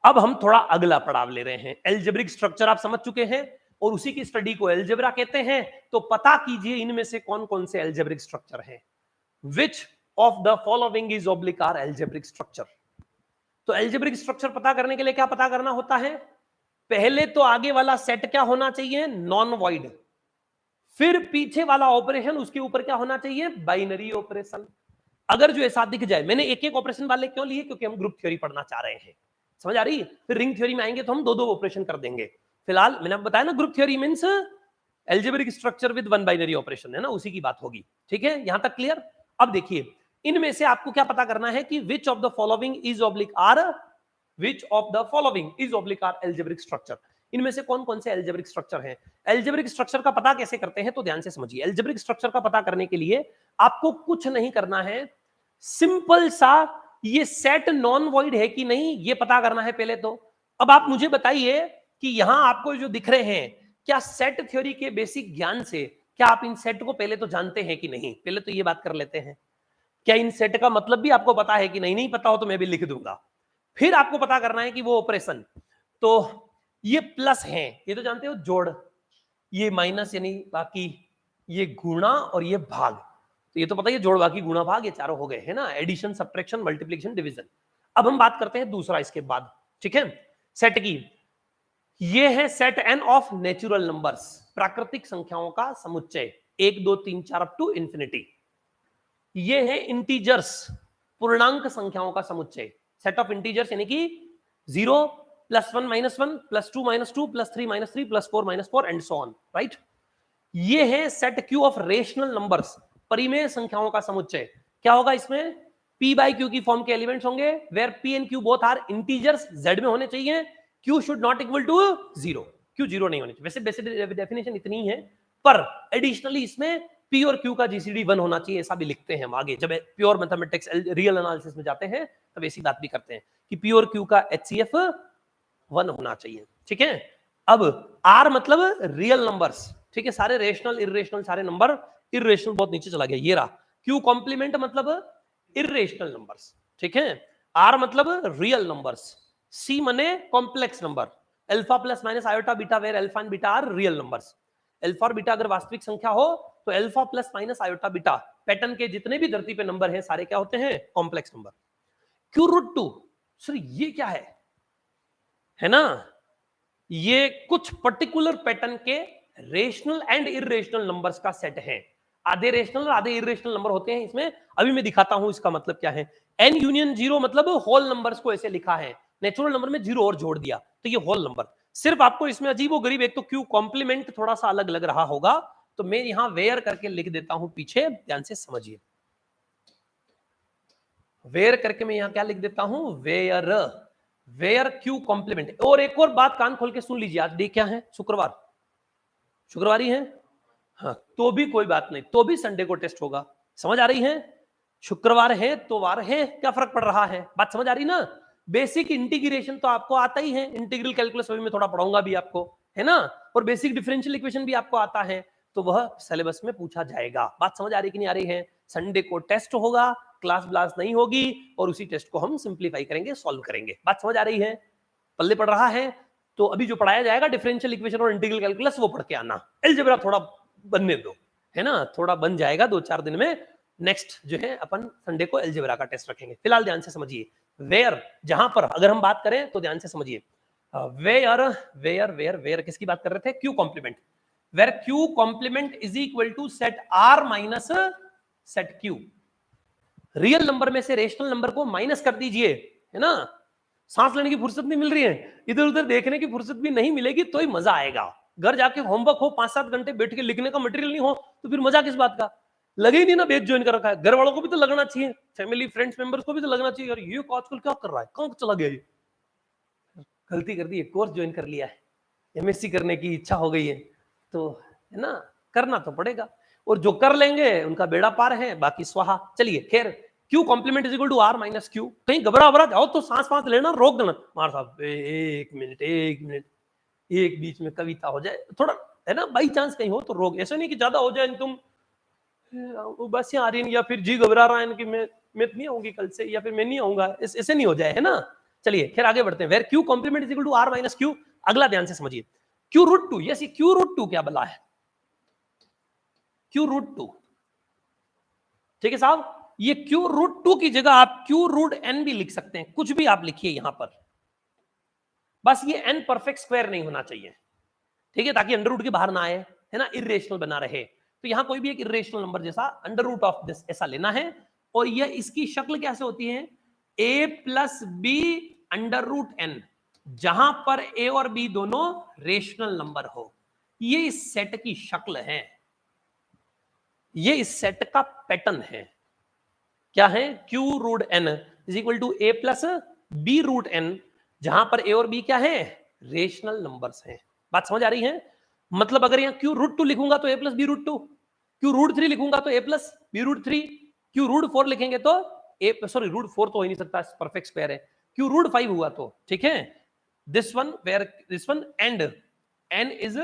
अब हम थोड़ा अगला पड़ाव ले रहे हैं। एल्जेब्रिक स्ट्रक्चर आप समझ चुके हैं और उसी की स्टडी को एल्जेब्रा कहते हैं। तो पता कीजिए इनमें से कौन कौन से एल्जेब्रिक स्ट्रक्चर हैं। Which of the following is oblique are algebraic structure. तो एल्जेब्रिक स्ट्रक्चर पता करने के लिए क्या पता करना होता है? पहले तो आगे वाला सेट क्या होना चाहिए? Non void. फिर पीछे वाला ऑपरेशन उसके ऊपर क्या होना चाहिए? Binary operation. अगर जो ऐसा दिख जाए, मैंने एक एक ऑपरेशन वाले क्यों लिए? क्योंकि हम ग्रुप थ्योरी पढ़ना चाह रहे हैं, समझ आ रही है? फिर रिंग थ्योरी में आएंगे तो हम दो दो ऑपरेशन कर देंगे। फिलहाल मैंने बताया ना, group theory means algebraic structure with one binary operation, है ना, उसी की बात होगी। ठीक है, यहां तक क्लियर? अब देखिए, इनमें से आपको क्या पता करना है कि which of the following is oblique are, which of the following is oblique are algebraic structure. इनमें से कौन कौन से एल्जेब्रिक स्ट्रक्चर हैं? एल्जेब्रिक स्ट्रक्चर का पता कैसे करते हैं? तो ध्यान से समझिए। एल्जेब्रिक स्ट्रक्चर का पता करने के लिए आपको कुछ नहीं करना है, सिंपल सा ये सेट नॉन वॉइड है कि नहीं ये पता करना है पहले तो। अब आप मुझे बताइए कि यहां आपको जो दिख रहे हैं, क्या सेट थ्योरी के बेसिक ज्ञान से क्या आप इन सेट को पहले तो जानते हैं कि नहीं? पहले तो ये बात कर लेते हैं। क्या इन सेट का मतलब भी आपको पता है कि नहीं? नहीं पता हो तो मैं भी लिख दूंगा। फिर आपको पता करना है कि वो ऑपरेशन, तो ये प्लस है, ये तो जानते हो, जोड़, ये माइनस यानी बाकी, ये गुणा और ये भाग। तो ये तो पता ही है, जोड़ बाकी गुणा भाग, ये चारों हो गए, है ना, एडिशन सब्ट्रैक्शन मल्टीप्लिकेशन डिवीजन। अब हम बात करते हैं दूसरा इसके बाद, ठीक है, सेट की। ये है set N of natural numbers, प्राकृतिक संख्याओं का समुच्चय, 1 2 3 4 अप टू इंफिनिटी। ये है इंटीजर्स, पूर्णांक संख्याओं का समुच्चय, सेट ऑफ इंटीजर्स यानी कि 0 +1 -1 +2 -2 +3 -3 +4 -4 एंड सो ऑन, राइट। ये है set Q of rational numbers, परिमेय संख्याओं का समुच्चय। क्या होगा इसमें? p बाई क्यू की फॉर्म के एलिमेंट्स होंगे, where p and q both are integers, z में होने चाहिए, q should not equal to 0, q 0 नहीं होने चाहिए। वैसे बेसिक डेफिनेशन इतनी है, पर एडिशनली इसमें p और q का जीसीडी 1 होना चाहिए, ऐसा भी लिखते हैं हम आगे जब प्योर मैथमेटिक्स रियल एनालिसिस में जाते हैं, तब ऐसी बात भी करते हैं कि p और q का HCF 1 होना चाहिए, ठीक है। अब r मतलब रियल नंबर्स, ठीक है, सारे रेशनल इरेशनल सारे नंबर, इरेशनल बहुत नीचे चला गया, ये रहा। क्यू कॉम्प्लीमेंट मतलब इरेशनल नंबर्स, ठीक है। आर मतलब रियल नंबर्स, सी मने complex number, alpha plus minus iota beta where alpha and beta are real numbers. Alpha और बीटा अगर वास्तविक संख्या हो तो alpha plus minus iota beta pattern के जितने भी धरती पे नंबर हैं सारे क्या होते हैं? Complex number. Q root 2, sir ये क्या है ना, ये कुछ पर्टिकुलर पैटर्न के रेशनल एंड इरेशनल नंबर्स का सेट है। आधे रेशनल और आधे इरेशनल नंबर होते हैं इसमें, अभी मैं दिखाता हूं इसका मतलब क्या है। एन यूनियन 0 मतलब होल नंबर्स को ऐसे लिखा है, नेचुरल नंबर में 0 और जोड़ दिया तो ये होल नंबर। सिर्फ आपको इसमें अजीबोगरीब एक तो क्यू कॉम्प्लीमेंट थोड़ा सा अलग लग रहा होगा, तो मैं यहां वेयर करके लिख देता हूं पीछे, ध्यान से समझिए। वेयर करके मैं यहां क्या लिख देता हूं? Where, where Q complement. और एक और बात कान खोल के सुन लीजिए, आज डे क्या है? शुक्रवार, शुक्रवारी है, हाँ, तो भी कोई बात नहीं, तो भी संडे को टेस्ट होगा, समझ आ रही है? शुक्रवार है तो वार है, क्या फर्क पड़ रहा है? बात समझ आ रही ना? बेसिक इंटीग्रेशन तो आपको आता ही है, इंटीग्रल कैलकुलस अभी मैं थोड़ा पढ़ाऊंगा भी आपको, है ना, और बेसिक डिफरेंशियल इक्वेशन भी आपको आता है, तो वह सिलेबस में पूछा जाएगा। बात समझ आ रही कि नहीं आ रही है? संडे को टेस्ट होगा, क्लास ब्लास नहीं होगी, और उसी टेस्ट को हम सिंप्लीफाई करेंगे, सॉल्व करेंगे। बात समझ आ रही है? पल्ले पड़ रहा है? तो अभी जो पढ़ाया जाएगा डिफरेंशियल इक्वेशन और इंटीग्रल कैलकुलस वो पढ़ के आना, अलजेब्रा थोड़ा बनने दो, है ना, थोड़ा बन जाएगा 2-4 दिन में। नेक्स्ट जो है अपन संडे को अलजेब्रा का टेस्ट रखेंगे। फिलहाल ध्यान से समझिए, वेयर जहां पर अगर हम बात करें तो ध्यान से समझिए, वेयर वेयर वेयर वेयर किसकी बात कर रहे थे? Q complement. Where Q complement is equal to set R minus set Q. Real number में से रेशनल नंबर को माइनस कर दीजिए, है ना, सांस लेने की फुर्सत नहीं मिल रही है, इधर उधर देखने की फुर्सत भी नहीं मिलेगी, तो ही मजा आएगा। घर जाके होमवर्क हो, 5-7 घंटे बैठ के लिखने का मटेरियल नहीं हो, तो फिर मजा किस बात का? लगे ही नहीं ना, बैच ज्वाइन कर रखा है, घर वालों को भी तो लगना चाहिए, फैमिली फ्रेंड्स मेंबर्स को भी तो लगना चाहिए, यार ये आजकल क्या कर रहा है, कहां चला गया ये, गलती कर दी है, कोर्स ज्वाइन कर लिया है, एमएससी करने की इच्छा हो गई है, तो है ना, करना तो पड़ेगा, और जो कर लेंगे उनका बेड़ा पार है, बाकी स्वाहा। चलिए खैर, Q complement is equal to R minus Q. कहीं घबरा जाओ तो सांस सांस लेना, रोक देना, मार साहब एक मिनट एक बीच में कविता हो जाए, थोड़ा है ना, बाई चांस कहीं हो तो रोक, ऐसा नहीं कि ज्यादा हो जाए तुम बस यहाँ आ रही या फिर जी घबरा रहा है कि मैं नहीं आऊंगी कल से या फिर मैं नहीं आऊंगा, ऐसे नहीं हो जाए, है ना। चलिए खैर आगे बढ़ते हैं। Where Q complement is equal to R minus Q, अगला ध्यान से समझिए, क्यू रूट टू, यस ये क्यू रूट टू क्या बला है, क्यू रूट टू, ठीक है साहब, ये क्यू रूट टू की जगह आप क्यू रूट एन भी लिख सकते हैं, कुछ भी आप लिखिए यहां पर, बस ये एन परफेक्ट स्क्वायर नहीं होना चाहिए, ठीक है, ताकि अंडर रूट के बाहर ना आए, है ना, इरेशनल बना रहे। तो यहां कोई भी एक इरेशनल नंबर जैसा अंडर रूट ऑफ दिस ऐसा लेना है, और ये इसकी शक्ल कैसे होती है, a plus b under root n, जहां पर a और b दोनों रेशनल नंबर हो, ये इस सेट की शक्ल है, ये इस सेट का पैटर्न है, क्या है, Q root n is equal to a plus b root n, जहां पर a और b क्या है, रेशनल नंबर्स हैं। बात समझ आ रही है, मतलब अगर यहां क्यू रूट टू लिखूंगा तो a plus b root two, Q root three लिखूंगा तो a plus b root three, Q root four लिखेंगे तो a, सॉरी रूट फोर तो हो ही नहीं सकता, परफेक्ट स्क्वायर है, क्यू रूट फाइव हुआ तो, ठीक है, this one where this one and n is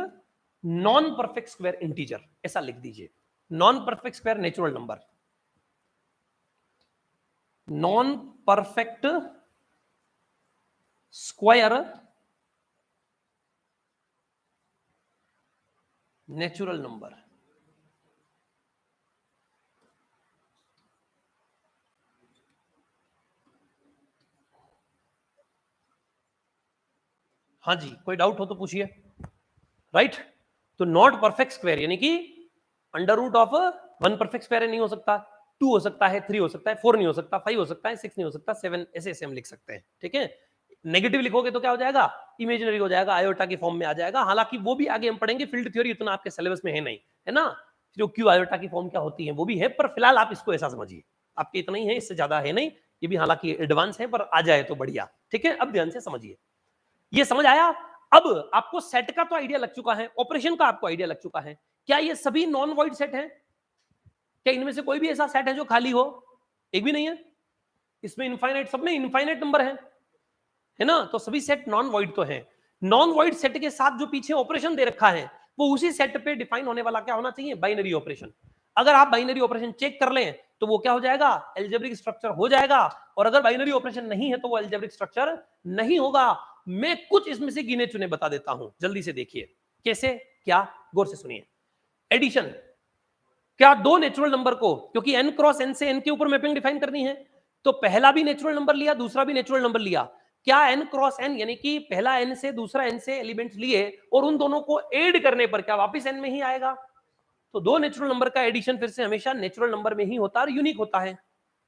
non perfect square integer, ऐसा लिख दीजिए, non perfect square natural number, non perfect square natural number. हाँ जी, कोई डाउट हो तो पूछिए, राइट। तो नॉट परफेक्ट स्क्वायर यानी कि under root of one perfect square नहीं हो सकता, टू हो सकता है, थ्री हो सकता है, फोर नहीं हो सकता, फाइव हो सकता है, सिक्स नहीं हो सकता, सेवन, ऐसे हम लिख सकते हैं, ठीक है। नेगेटिव लिखोगे तो क्या हो जाएगा, इमेजिनरी हो जाएगा, आयोटा की फॉर्म में आ जाएगा, हालांकि वो भी आगे हम पढ़ेंगे, फील्ड थ्योरी इतना आपके सिलेबस में है नहीं, है ना, जो क्यू आयोटा की फॉर्म क्या होती है वो भी है, पर फिलहाल आप इसको ऐसा समझिए, आपके इतना ही है, इससे ज्यादा है नहीं, ये भी हालांकि एडवांस है, पर आ जाए तो बढ़िया, ठीक है। अब ध्यान से समझिए, ये समझ आया, अब आपको सेट का तो आइडिया लग चुका है, ऑपरेशन का आपको आइडिया लग चुका है, क्या ये सभी नॉन वॉइड सेट हैं, क्या इनमें से कोई भी ऐसा सेट है जो खाली हो, एक भी नहीं है, इसमें इनफाइनाइट, सब में इनफाइनाइट नंबर है ना, तो सभी सेट नॉन वॉइड तो है, नॉन वॉइड सेट के साथ जो पीछे ऑपरेशन दे रखा है वो उसी सेट पे डिफाइन होने वाला क्या होना चाहिए, बाइनरी ऑपरेशन। अगर आप बाइनरी ऑपरेशन चेक कर लें तो वो क्या हो जाएगा, एल्जेब्रिक स्ट्रक्चर हो जाएगा, और अगर बाइनरी ऑपरेशन नहीं है तो वो एल्जेब्रिक स्ट्रक्चर नहीं होगा। मैं कुछ इसमें से गिने चुने बता देता हूं, जल्दी से देखिए कैसे, क्या, गौर से सुनिए। एडिशन, क्या दो नेचुरल नंबर को, क्योंकि n क्रॉस n से n के ऊपर मैपिंग डिफाइन करनी है, तो पहला भी नेचुरल नंबर लिया, दूसरा भी नेचुरल नंबर लिया, क्या n क्रॉस n यानी कि पहला n से दूसरा n से एलिमेंट्स लिए और उन दोनों को ऐड करने पर क्या वापस n में ही आएगा, तो दो नेचुरल नंबर का एडिशन फिर से हमेशा नेचुरल नंबर में ही होता है और यूनिक होता है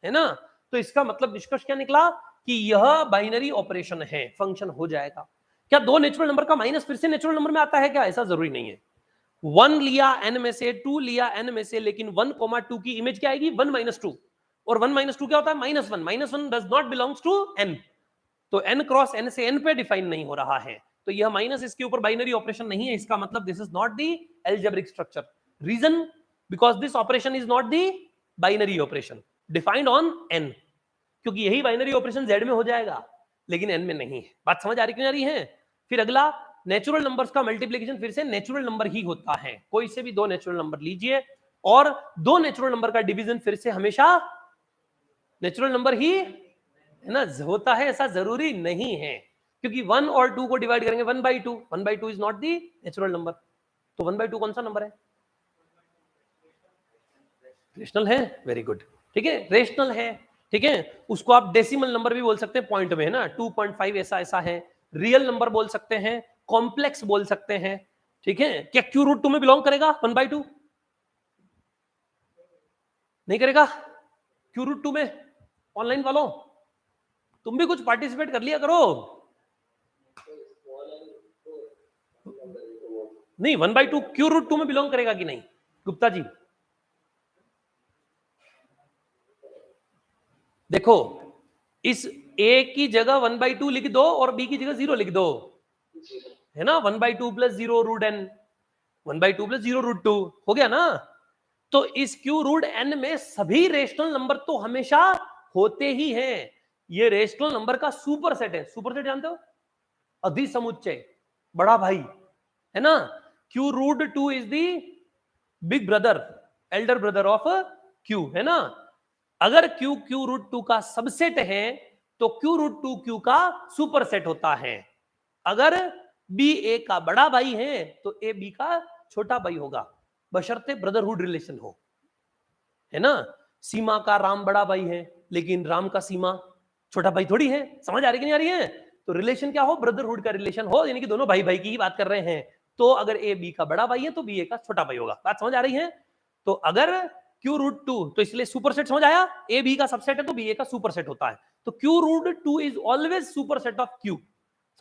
ना। तो इसका मतलब निष्कर्ष क्या निकला कि यह बाइनरी ऑपरेशन है, फंक्शन हो जाएगा। क्या दो नेचुरल नंबर का माइनस फिर से नेचुरल नंबर में आता है क्या, ऐसा जरूरी नहीं है, वन लिया n में से, टू लिया n में से, लेकिन 1,2 की इमेज क्या आएगी, 1 माइनस टू, और 1 माइनस टू क्या होता है, -1, -1 does not belongs to n, तो n क्रॉस n से n पे डिफाइन नहीं हो रहा है, तो यह माइनस इसके ऊपर बाइनरी ऑपरेशन नहीं है, इसका मतलब this is not the algebraic structure, reason because this operation is not the binary operation defined on n, क्योंकि यही बाइनरी ऑपरेशन z में हो जाएगा लेकिन n में नहीं है। बात समझ आ रही क्यों आ रही है। फिर अगला, नेचुरल नंबर्स का मल्टीप्लिकेशन फिर से नेचुरल नंबर ही होता है, कोई से भी दो नेचुरल नंबर लीजिए, और दो नेचुरल नंबर का डिवीजन फिर से हमेशा नेचुरल नंबर ही है ना होता है, ऐसा जरूरी नहीं है, क्योंकि 1 और 2 को डिवाइड करेंगे 1/2, 1/2 is not the natural number, तो 1/2 कौन सा नंबर है, रेशनल है, वेरी गुड, ठीक है, रेशनल है, ठीक है, उसको आप डेसिमल नंबर भी बोल सकते हैं पॉइंट में, है ना, 2.5 ऐसा ऐसा है, रियल नंबर बोल सकते हैं, कॉम्प्लेक्स बोल सकते हैं, ठीक है। क्या क्यू रूट टू में बिलोंग करेगा 1/2, नहीं करेगा, क्यू रूट टू में, ऑनलाइन वालों तुम भी कुछ पार्टिसिपेट कर लिया करो, नहीं 1/2 क्यू रूट टू में बिलोंग करेगा कि नहीं, गुप्ता जी देखो, इस a की जगह 1/2 लिख दो और b की जगह 0 लिख दो, है ना, 1/2 plus 0 root n, 1/2 plus 0 root 2 हो गया ना। तो इस क्यू रूट n में सभी रेशनल नंबर तो हमेशा होते ही हैं, ये रेशनल नंबर का सुपर सेट है, सुपर सेट जानते हो, अधिसमुच्चय, बड़ा भाई, है ना, Q root 2 is the big brother, elder brother of Q, है ना। अगर Q रूट 2 का सबसेट है तो Q रूट 2 Q का सुपरसेट होता है। अगर B A का बड़ा भाई है तो A B का छोटा भाई होगा, बशर्ते ब्रदरहुड रिलेशन हो, है ना। सीमा का राम बड़ा भाई है, लेकिन राम का सीमा छोटा भाई थोड़ी है। समझ आ रही कि नहीं आ रही है? तो रिलेशन क्या हो, ब्रदरहुड का रिलेशन हो, यानी कि दोनों भाई भाई की ही बात कर रहे हैं। तो अगर ए बी का बड़ा भाई है तो बी ए का छोटा भाई होगा। बात समझ आ रही है? तो अगर क्यू रूट टू, तो इसलिए सुपरसेट समझ आया, ए बी का सबसेट है तो बी ए का सुपरसेट होता है। तो Q root two is always superset of Q.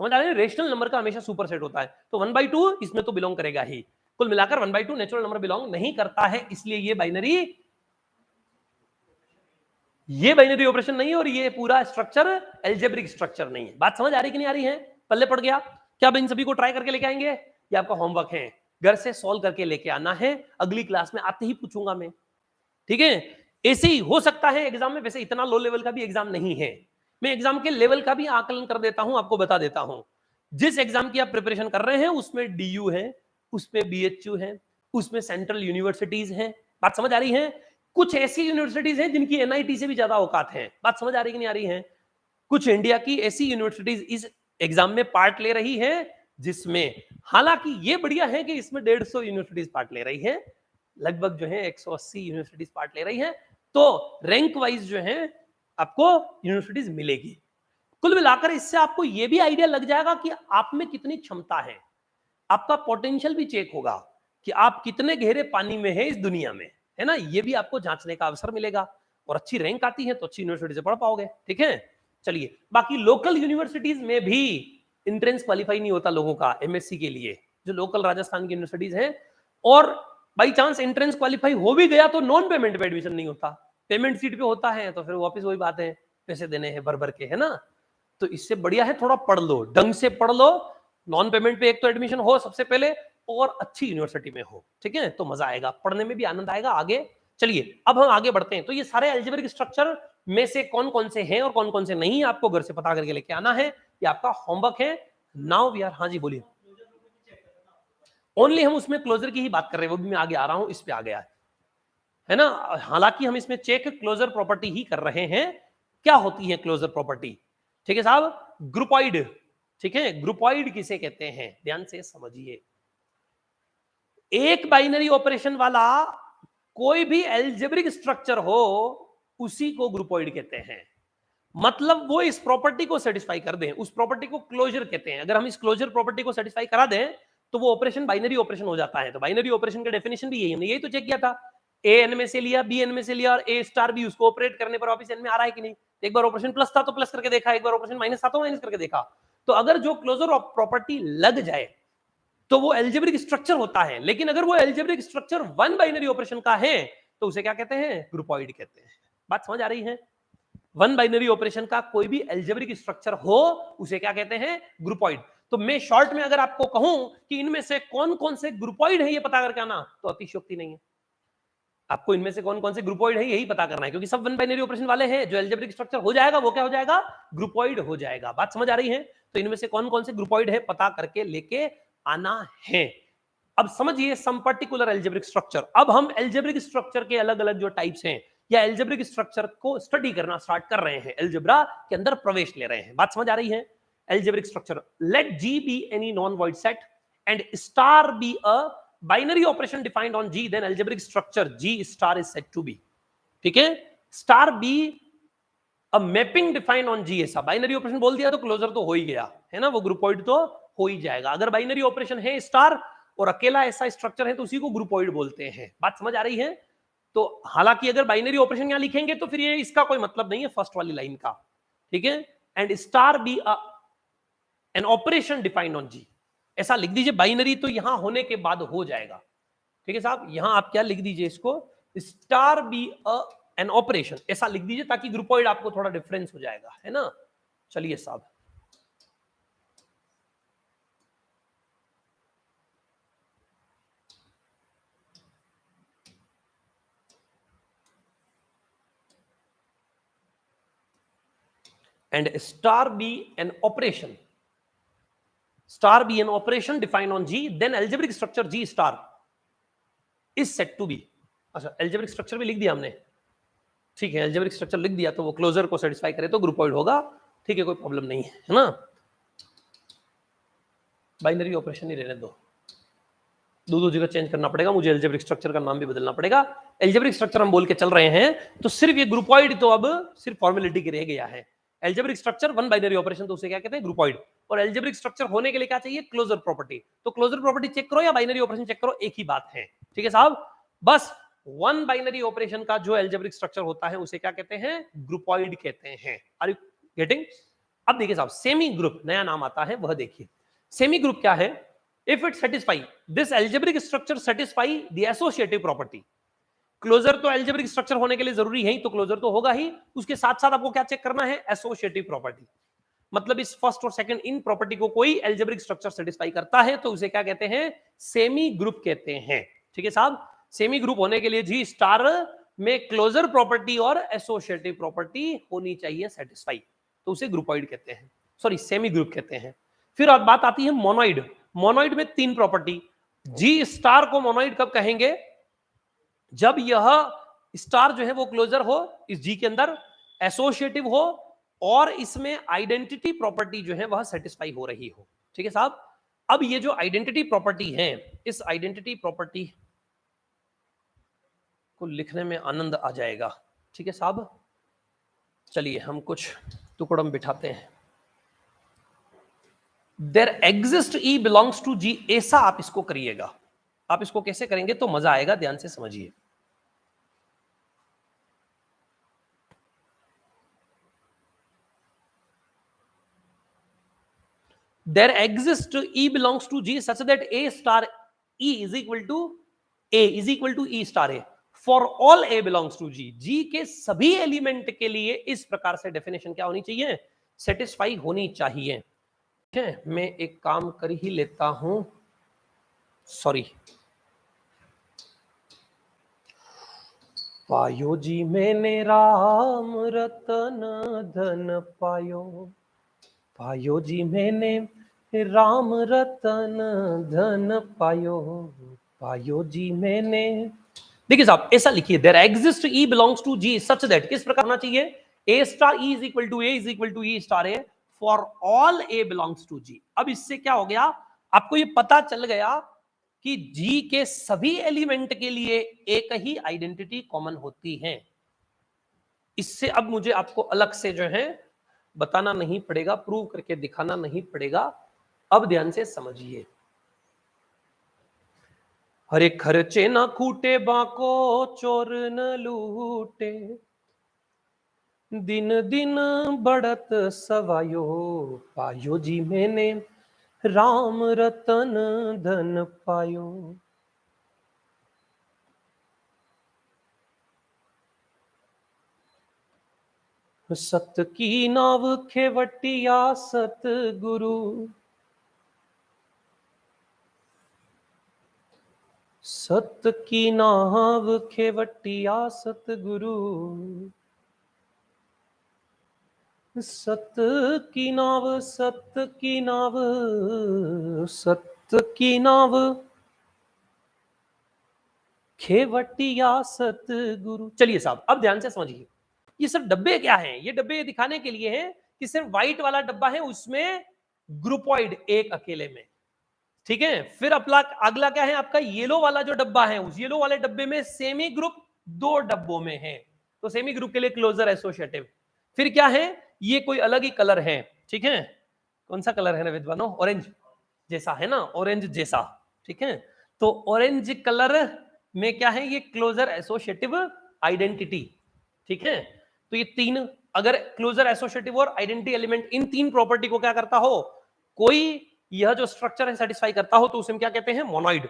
समझ आ रही है? रेशनल नंबर का हमेशा सुपरसेट होता है, तो 1/2 इसमें तो बिलोंग करेगा ही। कुल मिलाकर 1/2 नेचुरल नंबर बिलोंग नहीं करता है, इसलिए ये बाइनरी ऑपरेशन नहीं है और ये पूरा स्ट्रक्चर एल्जेब्रिक स्ट्रक्चर नहीं है। बात समझ आ रही कि नहीं आ रही है? पल्ले पड़ गया क्या? इन सभी को ट्राई करके लेके आएंगे, ये आपका होमवर्क है, घर से सॉल्व करके लेके आना है, अगली क्लास में आते ही पूछूंगा मैं, ठीक है। ऐसे ही हो सकता है एग्जाम में, वैसे इतना लो लेवल का भी एग्जाम नहीं है, मैं एग्जाम के लेवल का भी आकलन कर देता हूं, आपको बता देता हूं। जिस एग्जाम की आप प्रिपरेशन कर रहे हैं उसमें डीयू है, उसमें बीएचयू है, उसमें सेंट्रल यूनिवर्सिटीज हैं। बात समझ आ रही है? कुछ ऐसी यूनिवर्सिटीज हैं जिनकी एनआईटी से भी ज्यादा औकात है। बात समझ आ रही कि नहीं आ रही है? कुछ इंडिया की ऐसी यूनिवर्सिटीज इस एग्जाम में पार्ट ले रही है, जिसमें हालांकि ये बढ़िया है कि इसमें 150 यूनिवर्सिटीज पार्ट ले रही है, लगभग जो है 180 यूनिवर्सिटीज पार्ट ले रही है, तो रैंक वाइज जो है आपको यूनिवर्सिटीज मिलेगी। कुल मिलाकर इससे आपको यह भी आइडिया लग जाएगा कि आप में कितनी क्षमता है, आपका पोटेंशियल भी चेक होगा कि आप कितने गहरे पानी में है इस दुनिया में, है ना। ये भी आपको जांचने का अवसर मिलेगा, और अच्छी रैंक आती है तो अच्छी यूनिवर्सिटी से पढ़ पाओगे, ठीक है। चलिए, बाकी लोकल यूनिवर्सिटीज में भी एंट्रेंस क्वालिफाई नहीं होता लोगों का एमएससी के लिए, जो लोकल राजस्थान की यूनिवर्सिटीज हैं, और बाई चांस एंट्रेंस क्वालिफाई हो भी गया तो नॉन पेमेंट पे एडमिशन नहीं होता, पेमेंट सीट पे होता है, तो फिर वापस वही बात है, पैसे देने हैं भर भर के, है ना। तो इससे बढ़िया है थोड़ा पढ़ लो, ढंग से पढ़ लो, नॉन पेमेंट पे एक तो एडमिशन हो सबसे पहले, और अच्छी यूनिवर्सिटी में हो, ठीक है, तो मजा आएगा, पढ़ने में भी आनंद आएगा आगे। चलिए अब हम आगे बढ़ते हैं। तो ये सारे अलजेब्रिक स्ट्रक्चर में से कौन कौन से हैं और कौन कौन से नहीं, आपको घर से पता करके लेके आना है, ये आपका होमवर्क है। नाउ वी आर, हाँ जी बोलिए। ओनली हम उसमें क्लोजर की ही बात कर रहे हैं, वो भी मैं आगे आ रहा हूं, इस पे आ गया है ना। हालांकि हम इसमें चेक क्लोजर प्रॉपर्टी ही कर रहे हैं। क्या होती है क्लोजर प्रॉपर्टी? ठीक है साहब, ग्रुपॉइड, ठीक है, ग्रुपॉइड किसे कहते हैं, ध्यान से समझिए। एक बाइनरी ऑपरेशन वाला कोई भी एल्जेब्रिक स्ट्रक्चर हो, उसी को ग्रुपॉइड कहते हैं। मतलब वो इस प्रॉपर्टी को सेटिस्फाई कर दें, उस प्रॉपर्टी को क्लोजर कहते हैं। अगर हम इस क्लोजर प्रॉपर्टी को सेटिस्फाई करा दें तो वो ऑपरेशन बाइनरी ऑपरेशन हो जाता है। तो बाइनरी ऑपरेशन का डेफिनेशन भी यही, हमने यही तो चेक किया था, ए एन में से लिया, बी एन में से लिया, और ए स्टार बी, उसको ऑपरेट करने पर वापस एन में आ रहा है कि नहीं। एक बार ऑपरेशन प्लस था तो प्लस करके देखा, एक बार ऑपरेशन माइनस था तो माइनस करके देखा। तो अगर जो क्लोजर प्रॉपर्टी लग जाए तो वो एल्जेब्रिक स्ट्रक्चर होता है। लेकिन अगर वो algebraic structure one binary operation का है तो उसे क्या कहते हैं? ग्रुपॉइड कहते हैं। बात समझ आ रही है? वन बाइनरी ऑपरेशन का कोई भी एल्जेब्रिक स्ट्रक्चर हो उसे क्या कहते हैं? ग्रुपॉइड। तो मैं शॉर्ट में अगर आपको कहूं कि इनमें से कौन कौन से ग्रुपॉइड है ये पता करके आना, तो अतिशयोक्ति नहीं है। आपको इनमें से कौन कौन से ग्रुपॉइड है यही पता करना है, क्योंकि सब वन बाइनरी ऑपरेशन वाले हैं। जो एल्जेब्रिक स्ट्रक्चर हो जाएगा वो क्या हो जाएगा? ग्रुपॉइड हो जाएगा। बात समझ आ रही है? तो इनमें से कौन कौन से ग्रुपॉइड है पता करके लेके आना है। अब समझिए सम पर्टिकुलर एल्जेब्रिक स्ट्रक्चर। अब हम एल्जेब्रिक स्ट्रक्चर के अलग अलग जो टाइप्स हैं या एल्जेब्रिक स्ट्रक्चर को स्टडी करना स्टार्ट कर रहे हैं, एल्जेब्रा के अंदर प्रवेश ले रहे हैं। बात समझ आ रही है? Algebraic structure, let G be any non void set and star be a binary operation defined on G, then algebraic structure G star is said to be, ठीक है, star be a mapping defined on G। ऐसा binary operation बोल दिया तो closure तो हो ही गया, है ना, वो ग्रुपॉइड तो हो ही जाएगा। अगर बाइनरी ऑपरेशन है स्टार और अकेला ऐसा स्ट्रक्चर है तो उसी को ग्रुपॉइड बोलते हैं। बात समझ आ रही है? तो हालांकि अगर बाइनरी ऑपरेशन यहां लिखेंगे तो फिर ये इसका कोई मतलब नहीं है फर्स्ट वाली लाइन का, ठीक है। And star be an operation defined on G, ऐसा लिख दीजिए। बाइनरी तो यहां होने के बाद हो जाएगा, ठीक है साहब। यहां आप क्या लिख दीजिए इसको, स्टार बी एन ऑपरेशन, ऐसा लिख दीजिए ताकि ग्रुपॉइड आपको थोड़ा डिफरेंस हो जाएगा, है ना। चलिए साहब, and star be an operation star be an operation defined on G, then algebraic structure G star is said to be. अच्छा, algebraic structure भी लिख दिया हमने, ठीक है, algebraic structure लिख दिया तो वो क्लोजर को सेटिस्फाई करे तो ग्रुपॉइड होगा, ठीक है, कोई प्रॉब्लम नहीं है ना। बाइनरी ऑपरेशन ही रहने दो, दो जगह चेंज करना पड़ेगा, मुझे एल्जेब्रिक स्ट्रक्चर का नाम भी बदलना पड़ेगा। एल्जेब्रिक स्ट्रक्चर हम बोल के चल रहे हैं तो सिर्फ ये ग्रुपॉइड तो अब सिर्फ फॉर्मेलिटी के रह गया है। Algebraic structure one binary operation तो उसे क्या कहते हैं, ग्रुपॉइड। और एल्जेब्रिक स्ट्रक्चर होने के लिए क्या चाहिए, क्लोजर प्रॉपर्टी। तो क्लोजर प्रॉपर्टी चेक करो या बाइनरी ऑपरेशन चेक करो, एक ही बात है, ठीक है साहब। बस वन बाइनरी ऑपरेशन का जो एल्जेब्रिक स्ट्रक्चर होता है उसे क्या कहते हैं, ग्रुपॉइड कहते हैं। Are you getting? अब देखिए साहब, सेमी ग्रुप नया नाम आता है, वह देखिए। सेमी ग्रुप क्या है, if it satisfy this algebraic structure satisfy the associative property। Closure तो algebraic structure होने के लिए जरूरी है ही, तो क्लोजर तो होगा ही, उसके साथ साथ आपको क्या चेक करना है, एसोसिएटिव प्रॉपर्टी। मतलब इस फर्स्ट और सेकंड इन प्रॉपर्टी को कोई algebraic स्ट्रक्चर सेटिस्फाई करता है तो उसे क्या कहते हैं, सेमी ग्रुप कहते हैं, ठीक है साहब। सेमी ग्रुप होने के लिए जी स्टार में क्लोजर प्रॉपर्टी और एसोसिएटिव प्रॉपर्टी होनी चाहिए सेटिस्फाई, तो उसे ग्रुपॉइड कहते हैं, सॉरी सेमी ग्रुप कहते हैं। फिर अब बात आती है मोनोइड। मोनोइड में तीन प्रॉपर्टी। जी स्टार को मोनोइड कब कहेंगे, जब यह स्टार जो है वो क्लोजर हो, इस जी के अंदर एसोसिएटिव हो और इसमें आइडेंटिटी प्रॉपर्टी जो है वह सेटिस्फाई हो रही हो, ठीक है साहब। अब ये जो आइडेंटिटी प्रॉपर्टी है, इस आइडेंटिटी प्रॉपर्टी को लिखने में आनंद आ जाएगा, ठीक है साहब। चलिए हम कुछ टुकड़म बिठाते हैं। There exist e belongs to G, ऐसा आप इसको करिएगा। आप इसको कैसे करेंगे तो मजा आएगा, ध्यान से समझिए। There exist e belongs to G such that a star e is equal to e star a for all a belongs to G. G के सभी एलिमेंट के लिए इस प्रकार से डेफिनेशन क्या होनी चाहिए, सेटिस्फाई होनी चाहिए। ठीक है, मैं एक काम कर ही लेता हूं, सॉरी। पायो जी मैंने राम रतन धन पायो, पायो जी मैंने राम रतन धन पायो, पायो जी मैंने। देखिए साहब ऐसा लिखिए, there exist e belongs to G such that, किस प्रकार होना चाहिए, a star e is equal to e star a for all a belongs to G. अब इससे क्या हो गया, आपको ये पता चल गया कि जी के सभी एलिमेंट के लिए एक ही आइडेंटिटी कॉमन होती है। इससे अब मुझे आपको अलग से जो है बताना नहीं पड़ेगा, प्रूव करके दिखाना नहीं पड़ेगा। अब ध्यान से समझिए। हरे खर्चे ना खूटे बाको चोर न लूटे, दिन दिन बढ़त सवायो, पायो जी मैंने राम रतन धन पायो। सत की नाव खेवटिया सत गुरु, सत की नाव खेवटिया सतगुरु, सत की नाव, सत की नाव, सत की नाव खेवटिया सतगुरु। चलिए साहब अब ध्यान से समझिए, ये सब डब्बे क्या हैं, ये डब्बे दिखाने के लिए हैं कि सिर्फ व्हाइट वाला डब्बा है उसमें ग्रुपॉइड एक अकेले में, ठीक है। फिर अगला क्या है आपका, येलो वाला जो डब्बा है, उस येलो वाले डब्बे में सेमी ग्रुप दो डब्बों में है, तो सेमी ग्रुप के लिए क्लोजर एसोसिएटिव। फिर क्या है, ये कोई अलग ही कलर है, ठीक है। कौन सा कलर है ना विद्वानों, ऑरेंज जैसा है ना, ऑरेंज जैसा, ठीक है। तो ऑरेंज कलर में क्या है, ये क्लोजर एसोसिएटिव आइडेंटिटी, ठीक है। तो ये तीन, अगर क्लोजर एसोसिएटिव और आइडेंटिटी एलिमेंट इन तीन प्रॉपर्टी को क्या करता हो, कोई यह जो स्ट्रक्चर है सेटिस्फाई करता हो तो उसे हम क्या कहते हैं, मोनोइड।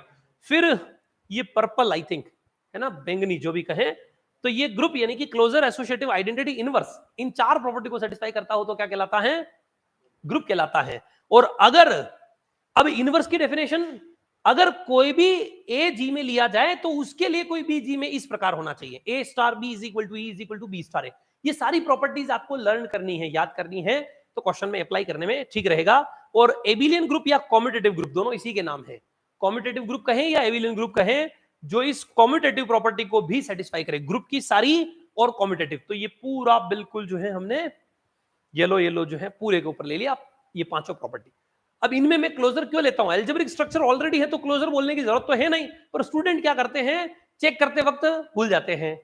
फिर ये पर्पल आई थिंक है ना, बैंगनी जो भी कहें, तो ये ग्रुप यानी कि क्लोजर एसोसिएटिव आइडेंटिटी इनवर्स, इन चार प्रॉपर्टी को सेटिस्फाई करता हो तो क्या कहलाता है, ग्रुप कहलाता है। और अगर अब इनवर्स की डेफिनेशन, अगर कोई भी ए जी में लिया जाए तो उसके लिए कोई बी जी में इस प्रकार होना चाहिए, a star b is equal to e is equal to b star a. ये सारी प्रॉपर्टीज आपको लर्न करनी है, याद करनी है, तो क्वेश्चन में अप्लाई करने में ठीक रहेगा। और एबिलियन ग्रुप या कॉम्यूटेटिव ग्रुप दोनों इसी के नाम है। कॉम्यूटेटिव ग्रुप कहें या एबिलियन ग्रुप कहें, जो इस कॉम्यूटेटिव प्रॉपर्टी को भी सेटिस्फाई करे, ग्रुप की सारी और कॉम्यूटेटिव। तो ये पूरा बिल्कुल जो है हमने येलो येलो जो है पूरे के ऊपर ले लिया, ये पांचों प्रॉपर्टी। अब इनमें मैं क्लोजर क्यों लेता हूं? एल्जेब्रिक स्ट्रक्चर ऑलरेडी है तो क्लोजर बोलने की जरूरत तो है नहीं, पर स्टूडेंट क्या करते हैं, चेक करते वक्त भूल जाते हैं।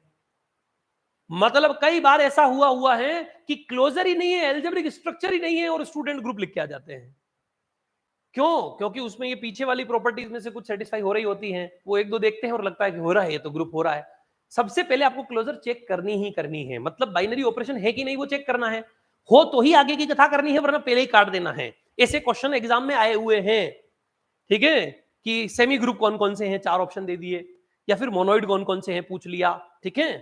मतलब कई बार ऐसा हुआ है कि क्लोजर ही नहीं है, एल्जेब्रिक स्ट्रक्चर ही नहीं है और स्टूडेंट ग्रुप लिख के आ जाते हैं। क्यों? क्योंकि उसमें ये पीछे वाली प्रॉपर्टीज में से कुछ सेटिस्फाई हो रही होती हैं, वो एक दो देखते हैं और लगता है कि हो रहा है, ये तो ग्रुप हो रहा है। सबसे पहले आपको क्लोजर चेक करनी ही करनी है, मतलब बाइनरी ऑपरेशन है कि नहीं वो चेक करना है। हो तो ही आगे की कथा करनी है, वरना पहले ही काट देना है। ऐसे क्वेश्चन एग्जाम में आए हुए हैं, ठीक है, कि सेमी ग्रुप कौन कौन से हैं, 4 ऑप्शन दे दिए, या फिर मोनोइड कौन कौन से हैं पूछ लिया, ठीक है।